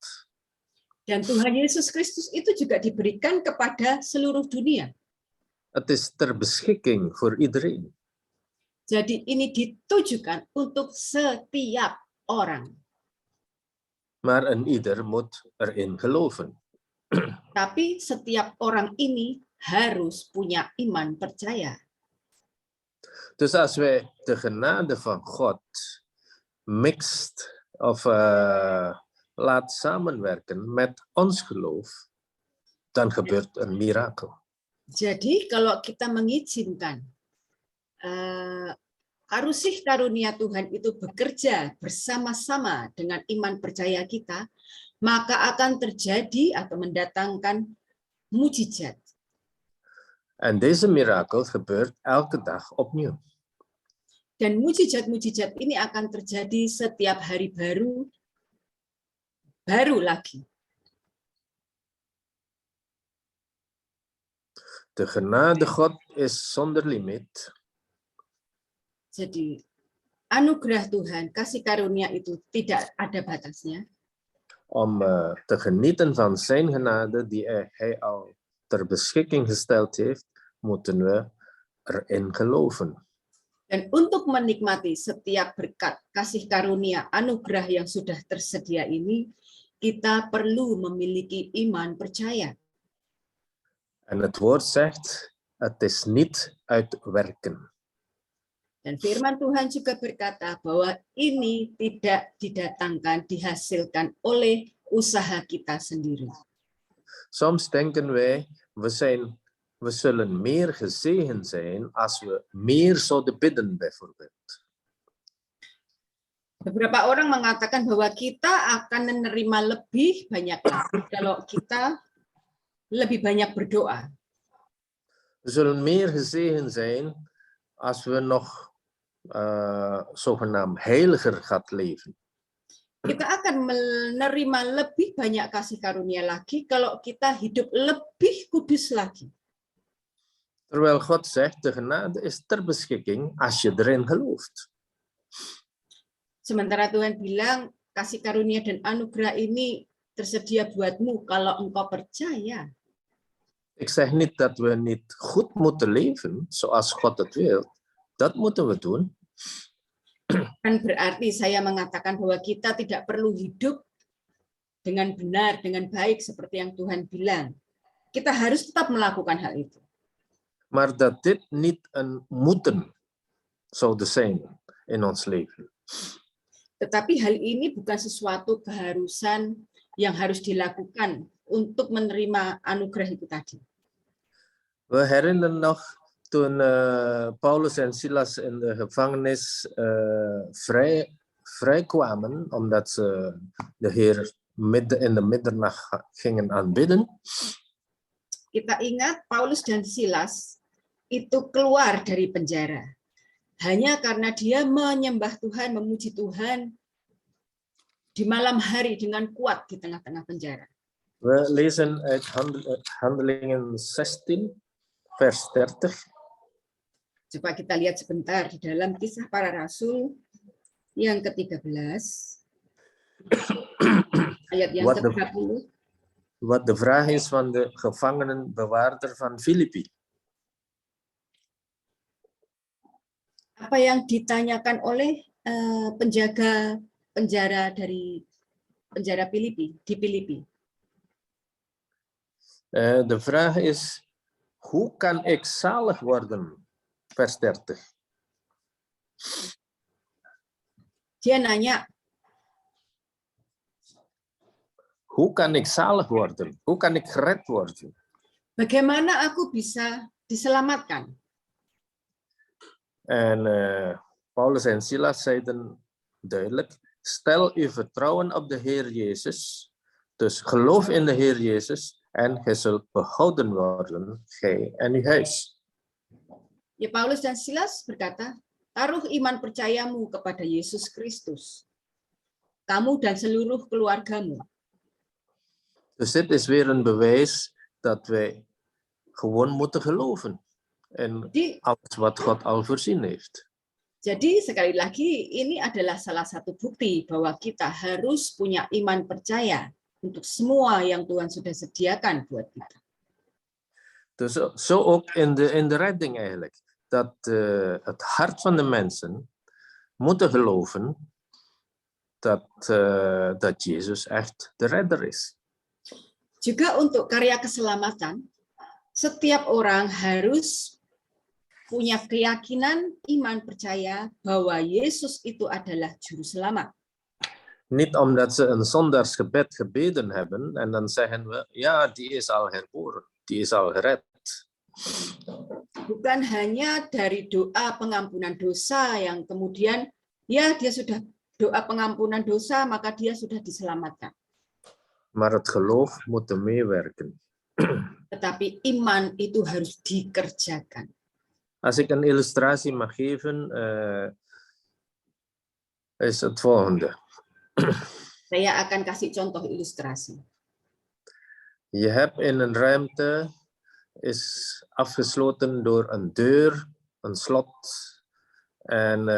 Dan Tuhan Yesus Kristus itu juga diberikan kepada seluruh dunia. Het is ter beschikking voor iedereen. Jadi ini ditujukan untuk setiap orang. Maar een ieder moet erin geloven. Tapi setiap orang ini harus punya iman percaya. Dus als wij de genade van God mixt of laat samenwerken met ons geloof, dan gebeurt een mirakel. Jadi kalau kita mengizinkan kasih karunia Tuhan itu bekerja bersama-sama dengan iman percaya kita, maka akan terjadi atau mendatangkan mujizat. En deze mirakel gebeurt elke dag opnieuw. Dan mujizat-mujizat ini akan terjadi setiap hari baru lagi. De genade God is zonder limiet. Jadi anugerah Tuhan, kasih karunia itu tidak ada batasnya. Om te genieten van zijn genade die hij al ter beschikking gesteld heeft, moeten we erin geloven. Dan untuk menikmati setiap berkat, kasih karunia, anugerah yang sudah tersedia ini, kita perlu memiliki iman percaya. En het woord zegt, het is niet uit werken. Dan firman Tuhan juga berkata bahwa ini tidak didatangkan, dihasilkan oleh usaha kita sendiri. Soms denken wij, we zullen meer gezegend zijn als we meer zouden bidden bijvoorbeeld. Beberapa orang mengatakan bahwa kita akan menerima lebih banyak lagi kalau kita lebih banyak berdoa. We zullen meer gezegend zijn als we nog zogenaamd heiliger gaat leven. Kita akan menerima lebih banyak kasih karunia lagi kalau kita hidup lebih kudus lagi. Terwijl God zegt, de genade is ter beschikking als je erin gelooft. Sementara Tuhan bilang, kasih karunia dan anugerah ini tersedia buatmu kalau engkau percaya. Ik zeg niet dat we niet goed moeten leven zoals God het wil. Dat moeten we doen. Kan berarti saya mengatakan bahwa kita tidak perlu hidup dengan benar, dengan baik seperti yang Tuhan bilang. Kita harus tetap melakukan hal itu. Maar dat dit niet een moeten zou zijn in ons leven. Tetapi hal ini bukan sesuatu keharusan yang harus dilakukan untuk menerima anugerah itu tadi. We herinneren nog toen Paulus en Silas in de gevangenis vrijkwamen, omdat ze de Heer in de middernacht gingen aanbidden. Kita ingat Paulus dan Silas itu keluar dari penjara hanya karena dia menyembah Tuhan, memuji Tuhan di malam hari dengan kuat di tengah-tengah penjara. We lezen uit Handelingen 16, vers 30. Coba kita lihat sebentar di dalam Kisah Para Rasul yang ke-13, ayat yang ke-30. Wat de vraag is van de gevangenenbewaarder van Filippi. Apa yang ditanyakan oleh penjaga penjara dari penjara Filipi di Filipi? De vraag is, hoe kan ik zalig worden? Vers 30. Dia nanya, hoe kan ik zalig worden? Hoe kan ik gered worden? bagaimana aku bisa diselamatkan? En Paulus en Silas zeiden duidelijk, stel uw vertrouwen op de Heer Jezus, dus geloof in de Heer Jezus en gij zult behouden worden, gij en uw huis. Ya, Paulus dan Silas berkata, taruh iman percayamu kepada Yesus Kristus, kamu dan seluruh keluargamu. Dus dit is weer een bewijs dat wij gewoon moeten geloven in alles wat God al voorzien heeft. Jadi sekali lagi ini adalah salah satu bukti bahwa kita harus punya iman percaya untuk semua yang Tuhan sudah sediakan buat kita. Dus zo ook in de redding eigenlijk. Dat het hart van de mensen moeten geloven dat Jezus echt de redder is. Juga untuk karya keselamatan, setiap orang harus punya keyakinan, iman percaya bahwa Yesus itu adalah juru selamat. Niet omdat ze een zondagsgebed gebeden hebben en dan zeggen we, ja, die is al herboren, die is al gered. Bukan hanya dari doa pengampunan dosa yang kemudian, ya dia sudah doa pengampunan dosa, maka dia sudah diselamatkan. Maar het geloof moet meewerken. Tetapi iman itu harus dikerjakan. Als ik een illustratie mag geven, is het volgende. Saya akan kasih contoh ilustrasi. Je hebt in een ruimte, is afgesloten door een deur, een slot en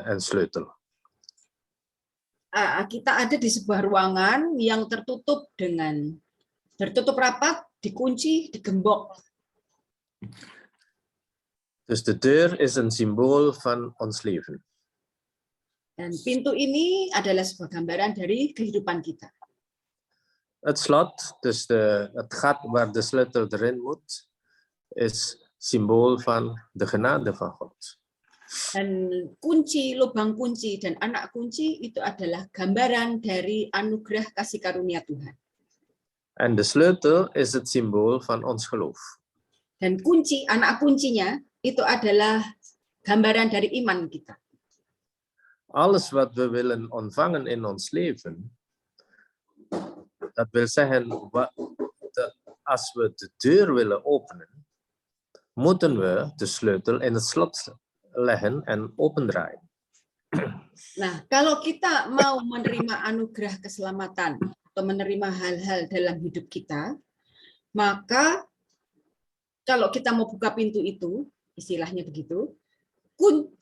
een sleutel. Kita ada di sebuah ruangan yang tertutup rapat, dikunci, digembok. Dus de deur is een symbool van ons leven. Dan pintu ini adalah sebuah gambaran dari kehidupan kita. Het slot, dus het gat waar de sleutel erin moet, is symbool van de genade van God. Dan kunci, lubang kunci, dan anak kunci itu adalah gambaran dari anugerah kasih karunia Tuhan. En de sleutel is het symbool van ons geloof. Dan kunci, anak kuncinya, itu adalah gambaran dari iman kita. alles wat we willen ontvangen in ons leven, dat wil zeggen, als we de deur willen openen, moeten we de sleutel in het slot leggen en opendraaien. Nah, kalau kita mau menerima anugerah keselamatan atau menerima hal-hal dalam hidup kita, maka kalau kita mau buka pintu itu, istilahnya begitu,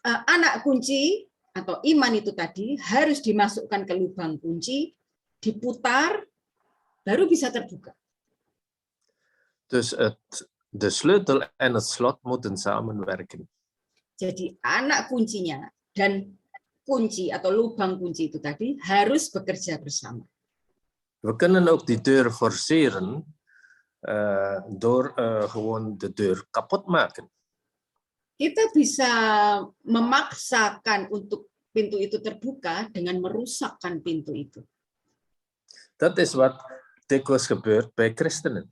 anak kunci atau iman itu tadi harus dimasukkan ke lubang kunci, diputar, baru bisa terbuka. Dus de sleutel en het slot moeten samenwerken. Jadi anak kuncinya dan kunci atau lubang kunci itu tadi harus bekerja bersama. We kunnen ook die deur forceren door gewoon de deur kapot maken. Kita bisa memaksakan untuk pintu itu terbuka dengan merusakkan pintu itu. Dat is wat dikwijls gebeurt bij christenen.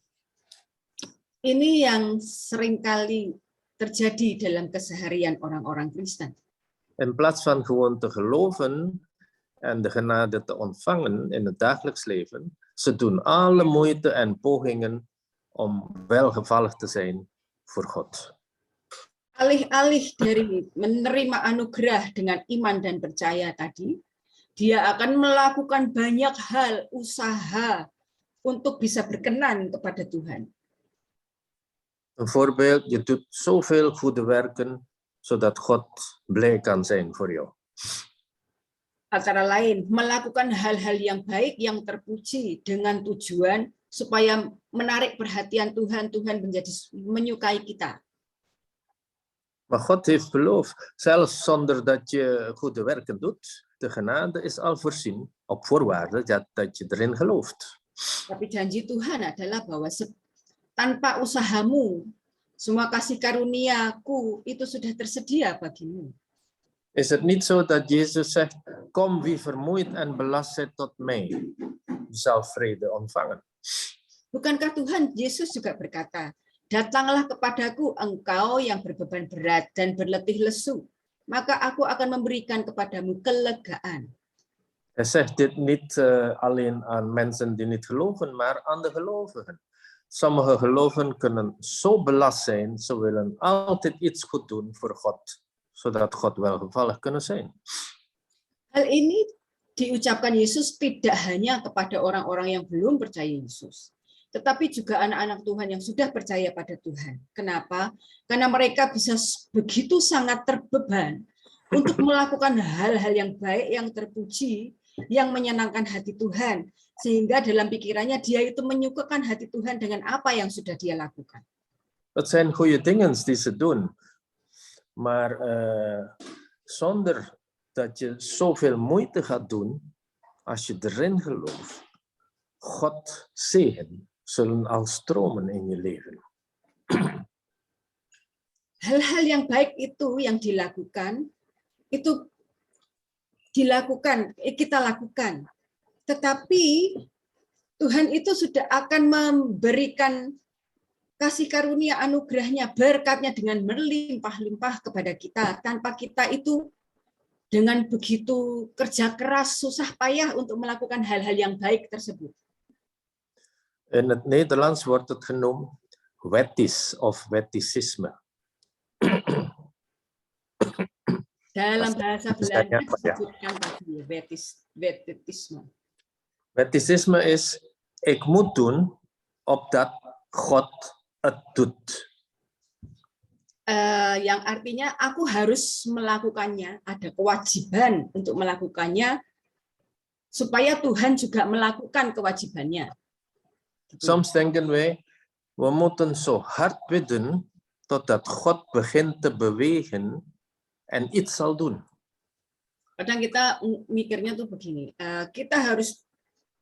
Ini yang seringkali terjadi dalam keseharian orang-orang Kristen. In plaats van gewoon te geloven en de genade te ontvangen in het dagelijks leven, ze doen alle moeite en pogingen om welgevallig te zijn voor God. Alih-alih dari menerima anugerah dengan iman dan percaya tadi, dia akan melakukan banyak hal, usaha untuk bisa berkenan kepada Tuhan. Een voorbeeld, je doet zoveel goede werken, zodat God blij kan zijn voor jou. Antara lain, melakukan hal-hal yang baik, yang terpuji dengan tujuan supaya menarik perhatian Tuhan, Tuhan menyukai kita. Maar God heeft beloofd, zelfs zonder dat je goede werken doet, de genade is al voorzien op voorwaarde dat je erin gelooft. Tapi janji Tuhan adalah bahwa tanpa usahamu, semua kasih karuniaku itu sudah tersedia bagimu. Is het niet zo dat Jezus zegt, kom wie vermoeid en belast zit tot mij, je zal vrede ontvangen. Bukankah Tuhan Yesus juga berkata, datanglah kepadaku engkau yang berbeban berat dan berletih lesu, maka aku akan memberikan kepadamu kelegaan. Hij zegt dit niet alleen aan mensen die niet geloven, maar aan de gelovigen. Sommige gelovigen kunnen zo belast zijn, ze willen altijd iets goed doen voor God, zodat God welgevallig kunnen zijn. Hal ini diucapkan Yesus tidak hanya kepada orang-orang yang belum percaya Yesus, tetapi juga anak-anak Tuhan yang sudah percaya pada Tuhan. Kenapa? Karena mereka bisa begitu sangat terbeban untuk melakukan hal-hal yang baik, yang terpuji, yang menyenangkan hati Tuhan, sehingga dalam pikirannya dia itu menyukakan hati Tuhan dengan apa yang sudah dia lakukan. Het zijn goede dingen die ze doen, maar zonder dat je zoveel moeite gaat doen, als je erin gelooft, God zegen zullen al stromen in je leven. Hal-hal yang baik itu yang dilakukan, kita lakukan. Tetapi Tuhan itu sudah akan memberikan kasih karunia anugerahnya, berkatnya dengan berlimpah-limpah kepada kita, tanpa kita itu dengan begitu kerja keras, susah payah untuk melakukan hal-hal yang baik tersebut. In het Nederlands wordt het genoemd wettis of wetticisme. Dalam bahasa Belanda disebutkan tadi wettisme. Wetticisme is, ik moet doen opdat God het doet. Yang artinya aku harus melakukannya, ada kewajiban untuk melakukannya supaya Tuhan juga melakukan kewajibannya. Soms denken wij, we moeten zo hard bidden totdat God begint te bewegen en iets zal doen. Kadang kita mikirnya tuh begini, kita harus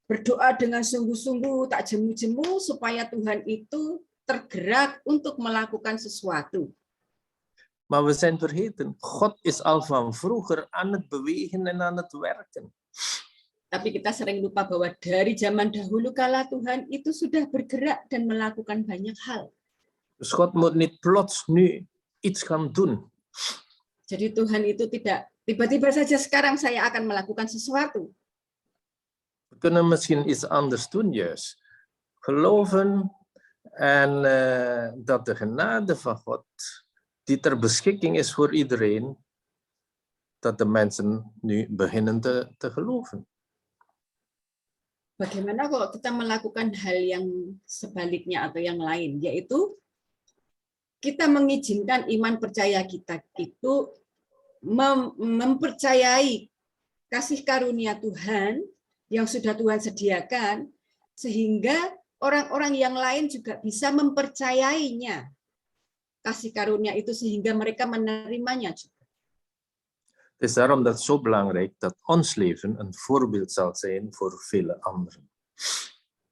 berdoa dengan sungguh-sungguh, tak jemu-jemu supaya Tuhan itu tergerak untuk melakukan sesuatu. Maar we zijn vergeten, God is al van vroeger aan het bewegen en aan het werken. Tapi kita sering lupa bahwa dari zaman dahulu kala Tuhan itu sudah bergerak dan melakukan banyak hal. Dus God moet niet plots nu iets gaan doen. Jadi Tuhan itu tidak tiba-tiba saja sekarang saya akan melakukan sesuatu. We kunnen misschien iets anders doen juist. Geloven en dat de genade van God, die ter beschikking is voor iedereen, dat de mensen nu beginnen te geloven. Bagaimana kalau kita melakukan hal yang sebaliknya atau yang lain, yaitu kita mengizinkan iman percaya kita itu mempercayai kasih karunia Tuhan yang sudah Tuhan sediakan, sehingga orang-orang yang lain juga bisa mempercayainya kasih karunia itu sehingga mereka menerimanya juga. Het is daarom dat het zo belangrijk dat ons leven een voorbeeld zal zijn voor vele anderen.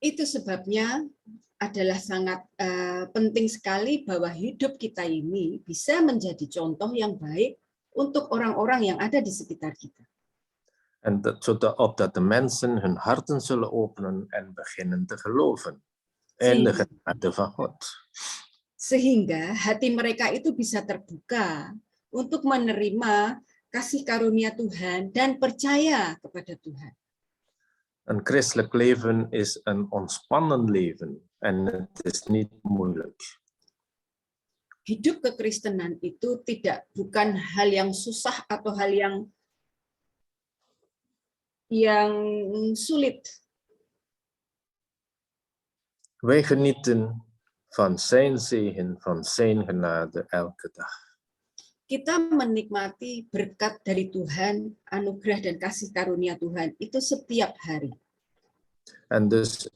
Itu sebabnya adalah sangat penting sekali bahwa hidup kita ini bisa menjadi contoh yang baik untuk orang-orang yang ada di sekitar kita. En opdat de mensen hun harten zullen openen en beginnen te geloven in de genade van God. Sehingga hati mereka itu bisa terbuka untuk menerima kasih karunia Tuhan dan percaya kepada Tuhan. Een christelijk leven is een ontspannen leven en het is niet moeilijk. Hidup kekristenan itu bukan hal yang susah atau hal yang sulit. Wij genieten van zijn zegen, van zijn genade elke dag. Kita menikmati berkat dari Tuhan, anugerah dan kasih karunia Tuhan itu setiap hari. En dus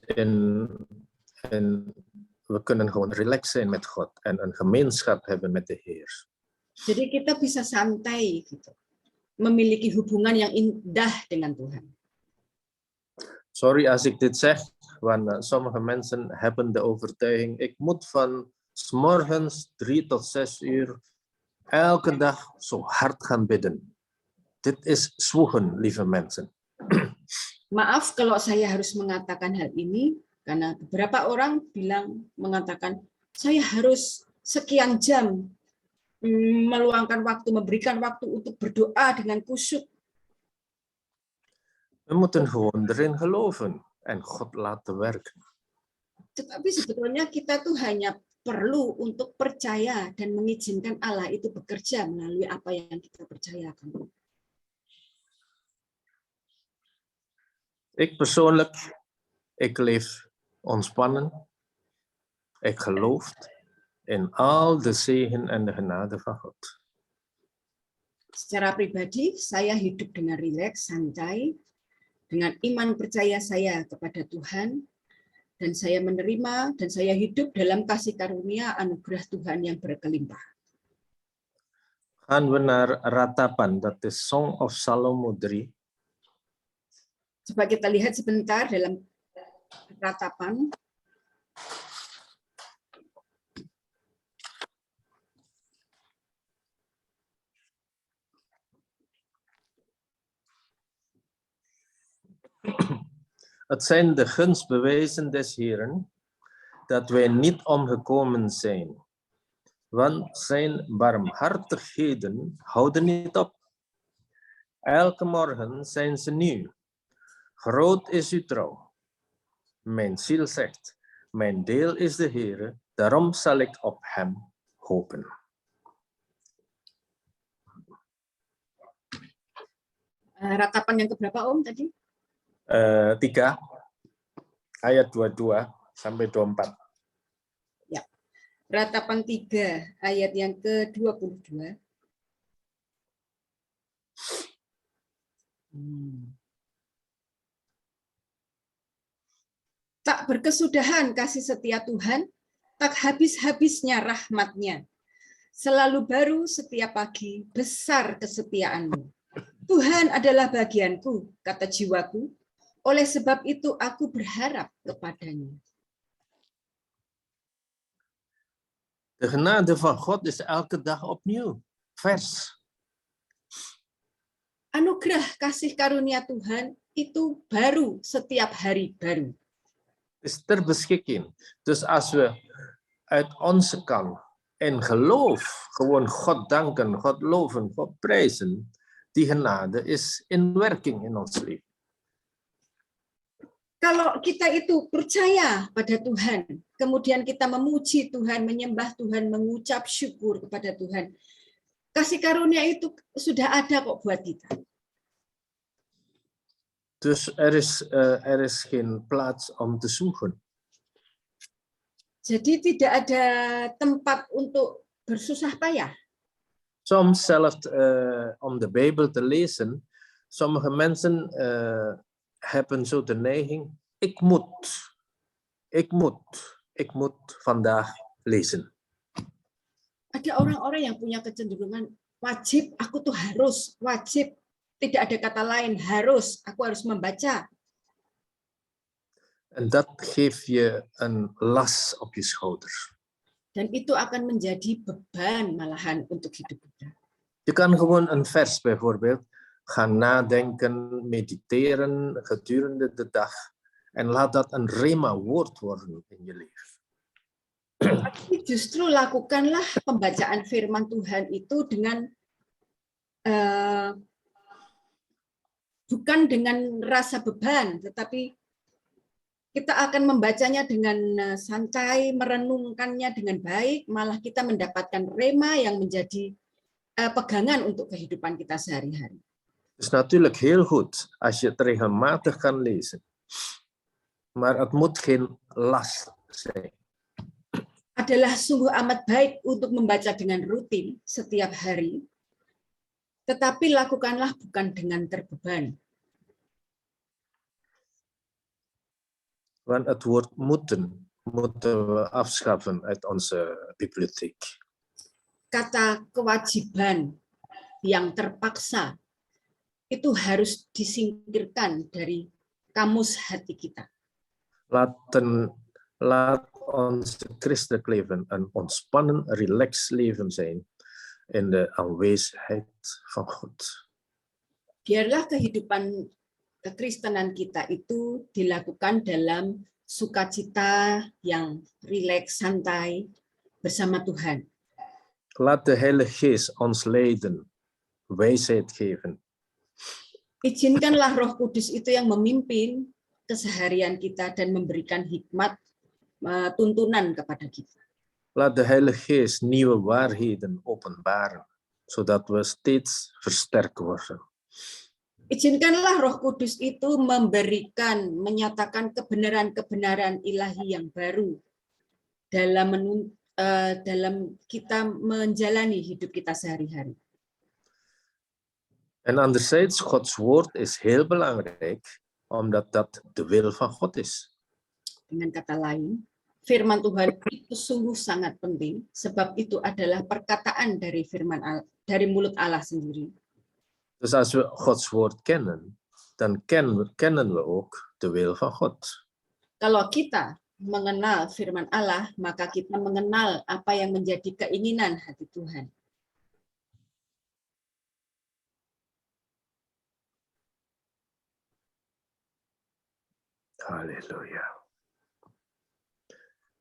we kunnen gewoon relaxed zijn met God en een gemeenschap hebben met de Heer. Jadi kita bisa santai gitu, memiliki hubungan yang indah dengan Tuhan. Sorry als ik dit zeg, want sommige mensen hebben de overtuiging, ik moet van 's morgens 3 tot 6 uur elke dag zo hard gaan bidden. Dit is zwoegen, lieve mensen. Maaf kalau saya harus mengatakan hal ini, karena beberapa orang mengatakan, saya harus sekian jam meluangkan waktu, memberikan waktu untuk berdoa dengan khusyuk. We moeten gewoon erin geloven en God laten werken. Tetapi sebetulnya kita tuh hanya perlu untuk percaya dan mengizinkan Allah itu bekerja melalui apa yang kita percayakan. Ik persoonlijk, ik leef ontspannen. Ik geloof in al de zegen en de genade van God. Secara pribadi, saya hidup dengan rileks, santai, dengan iman percaya saya kepada Tuhan, dan saya menerima dan saya hidup dalam kasih karunia anugerah Tuhan yang berkelimpah. Gaan we naar Ratapan, dat is Song of Salomo 3. Coba kita lihat sebentar dalam Ratapan. Het zijn de gunstbewijzen des Heeren, dat wij niet omgekomen zijn. Want zijn barmhartigheden houden niet op. Elke morgen zijn ze nieuw. Groot is uw trouw. Mijn ziel zegt, mijn deel is de Heere, daarom zal ik op hem hopen. Ratapan yang keberapa Om tadi? 3 ayat 22 sampai 24. Ya. Ratapan 3 ayat yang ke-22. Tak berkesudahan kasih setia Tuhan, tak habis-habisnya rahmat-Nya. Selalu baru setiap pagi, besar kesetiaan-Mu. Tuhan adalah bagianku, kata jiwaku. Oleh sebab itu aku berharap kepadanya. De genade van God is elke dag opnieuw, vers. Anugerah kasih karunia Tuhan itu baru setiap hari baru. Is ter beschikking. Dus als we uit onze kant En geloof, gewoon God danken, God loven, God prijzen. Die genade is in werking in ons leven. Kalau kita itu percaya pada Tuhan, kemudian kita memuji Tuhan, menyembah Tuhan, mengucap syukur kepada Tuhan, kasih karunia itu sudah ada kok buat kita. Dus er is geen plaats om te zoeken. Jadi tidak ada tempat untuk bersusah payah. Soms zelfs om de Bijbel te lezen, sommige mensen hebben zo de neiging, ik moet vandaag lezen. Ada orang-orang yang punya kecenderungan wajib, aku tuh harus, wajib, tidak ada kata lain, harus, aku harus membaca. En dat geeft je een last op je schouders. Dan itu akan menjadi beban malahan untuk hidup kita. Je kan gewoon een vers bijvoorbeeld gaan nadenken, mediteren gedurende de dag en laat dat een rema woord worden in je leven. Tapi justru lakukanlah pembacaan firman Tuhan itu dengan bukan dengan rasa beban, tetapi kita akan membacanya dengan santai, merenungkannya dengan baik, malah kita mendapatkan rema yang menjadi pegangan untuk kehidupan kita sehari-hari. Het is natuurlijk heel goed als je het regelmatig kan lezen. Maar het moet geen last zijn. Adalah sungguh amat baik untuk membaca dengan rutin setiap hari, tetapi lakukanlah bukan dengan terbeban. Want het woord moeten we afschaffen uit onze bibliotheek. Kata kewajiban yang terpaksa itu harus disingkirkan dari kamus hati kita. Laat ons christelijk leven een ontspannen, relaxed leven zijn in de aanwezigheid van God. Biarlah kehidupan kekristenan kita itu dilakukan dalam sukacita yang rileks, santai bersama Tuhan. Laat de Heilige Geest ons leiden, wijsheid geven. Izinkanlah Roh Kudus itu yang memimpin keseharian kita dan memberikan hikmat, tuntunan kepada kita. Laat de Heilige Geest nieuwe waarheden openbaren, zodat we steeds versterkt worden. Izinkanlah Roh Kudus itu menyatakan kebenaran-kebenaran ilahi yang baru dalam kita menjalani hidup kita sehari-hari. En anderzijds, Gods woord is heel belangrijk, omdat dat de wil van God is. Dengan kata lain, firman Tuhan itu sungguh sangat penting, sebab itu adalah perkataan dari mulut Allah sendiri. Dus als we Gods woord kennen, dan kennen we ook de wil van God. Kalau kita mengenal firman Allah, maka kita mengenal apa yang menjadi keinginan hati Tuhan. Halleluja.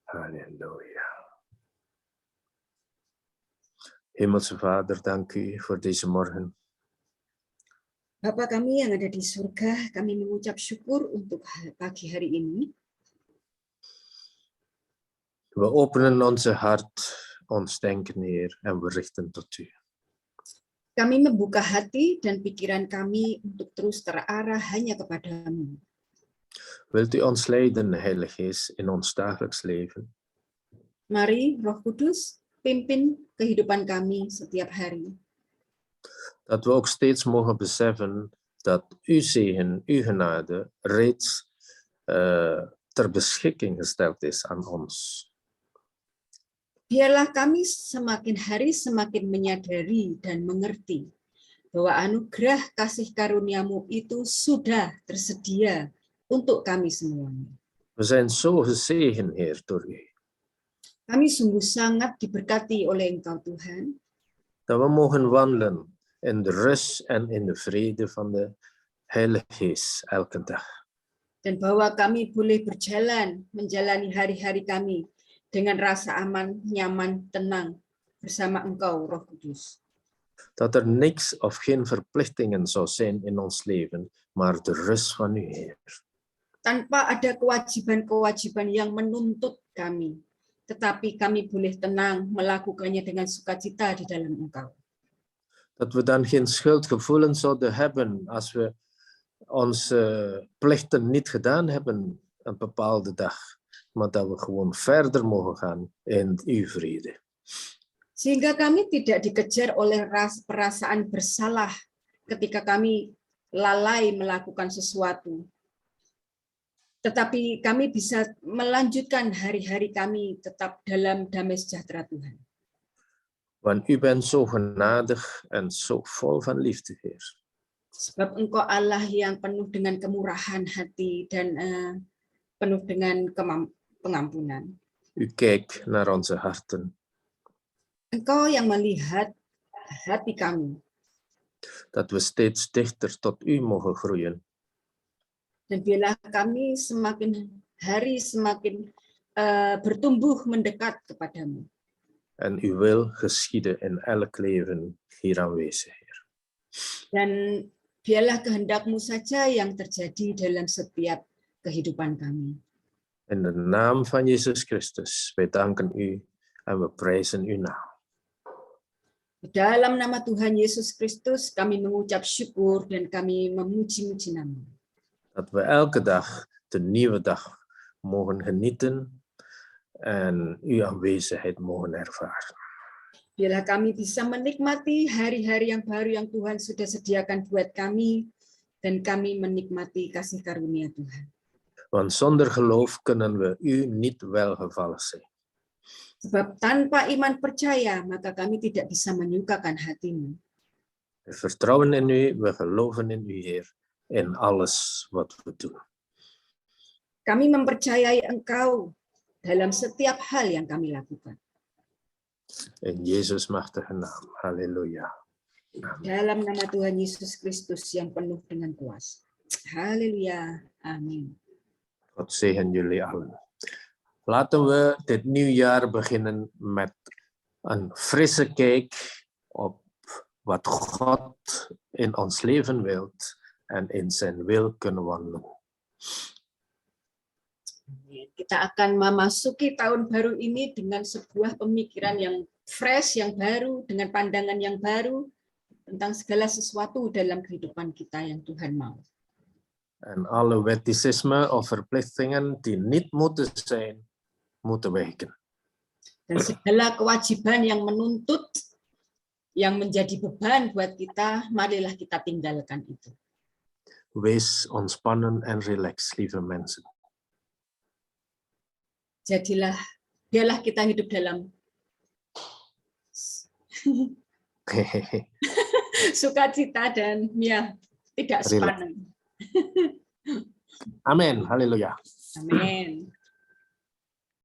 Halleluja. Hemelse Vader, dank u voor deze morgen. Bapa kami yang ada di surga, kami mengucap syukur untuk pagi hari ini. We openen onze hart, ons denken, Heer, en we richten tot u. Kami membuka hati dan pikiran kami untuk terus terarah hanya kepadamu. Wilt u ons leiden, Heilige Geest, in ons dagelijks leven? Mari, Roh Kudus, pimpin kehidupan kami setiap hari. Dat we ook steeds mogen beseffen dat uw zegen, uw genade reeds ter beschikking gesteld is aan ons. Biarlah kami semakin hari semakin menyadari dan mengerti bahwa anugerah kasih karuniamu itu sudah tersedia untuk kami semuanya. We zijn zo gezegend, Heer, door u. Kami sungguh sangat diberkati oleh Engkau, Tuhan. Dat we mogen wandelen in de rust en in de vrede van de Heilige Geest elke dag. Dan bahwa kami boleh berjalan, menjalani hari-hari kami dengan rasa aman, nyaman, tenang bersama Engkau, Roh Kudus. Dat er niks of geen verplichtingen zou zijn in ons leven, maar de rust van u, Heer. Tanpa ada kewajiban-kewajiban yang menuntut kami, tetapi kami boleh tenang melakukannya dengan sukacita di dalam Engkau. Dat we dan geen schuldgevoelens zouden hebben als we onze plichten niet gedaan hebben een bepaalde dag, maar dat we gewoon verder mogen gaan in uw vrede. Sehingga kami tidak dikejar oleh perasaan bersalah ketika kami lalai melakukan sesuatu. Tetapi kami bisa melanjutkan hari-hari kami tetap dalam damai sejahtera Tuhan. Want u bent zo genadig en zo vol van liefde, Heer. Sebab Engkau Allah yang penuh dengan kemurahan hati dan penuh dengan pengampunan. U kijkt naar onze harten. Engkau yang melihat hati kami. Dat we steeds dichter tot u mogen groeien. Dan biarlah kami semakin hari semakin bertumbuh mendekat kepadamu. En uw wil geschieden in elk leven hier aanwezig, Heer. Dan biarlah kehendak-Mu saja yang terjadi dalam setiap kehidupan kami. In de naam van Jezus Christus, wij danken u en we prijzen uw naam. Dalam nama Tuhan Yesus Kristus kami mengucap syukur dan kami memuji-muji nama-Mu. Dat we elke dag de nieuwe dag mogen genieten en uw aanwezigheid mogen ervaren. Biarlah kami bisa menikmati hari-hari yang baru yang Tuhan sudah sediakan buat kami dan kami menikmati kasih karunia Tuhan. Want zonder geloof kunnen we u niet welgevallig zijn. Sebab tanpa iman percaya maka kami tidak bisa menyukakan hati-Mu. We vertrouwen in u, we geloven in u, Heer, in alles wat we doen. Kami mempercayai Engkau dalam setiap hal yang kami lakukan. In Jezus' machtige naam. Halleluja. Amen. Dalam nama Tuhan Yesus Kristus yang penuh dengan kuasa. Haleluya. Amin. God zegen jullie allen. Laten we dit nieuwjaar beginnen met een frisse kijk op wat God in ons leven wilt en in zijn wil kunnen wandelen. Kita akan memasuki tahun baru ini dengan sebuah pemikiran yang fresh, yang baru, dengan pandangan yang baru tentang segala sesuatu dalam kehidupan kita yang Tuhan mau. En alle wetticisme of verplichtingen die niet moeten zijn, moeten wijken. Dan segala kewajiban yang menuntut, yang menjadi beban buat kita, marilah kita tinggalkan itu. Wees ontspannen en relax, lieve mensen. Biarlah kita hidup dalam sukacita dan tidak sepaneng. Amin. Halleluja. Amin.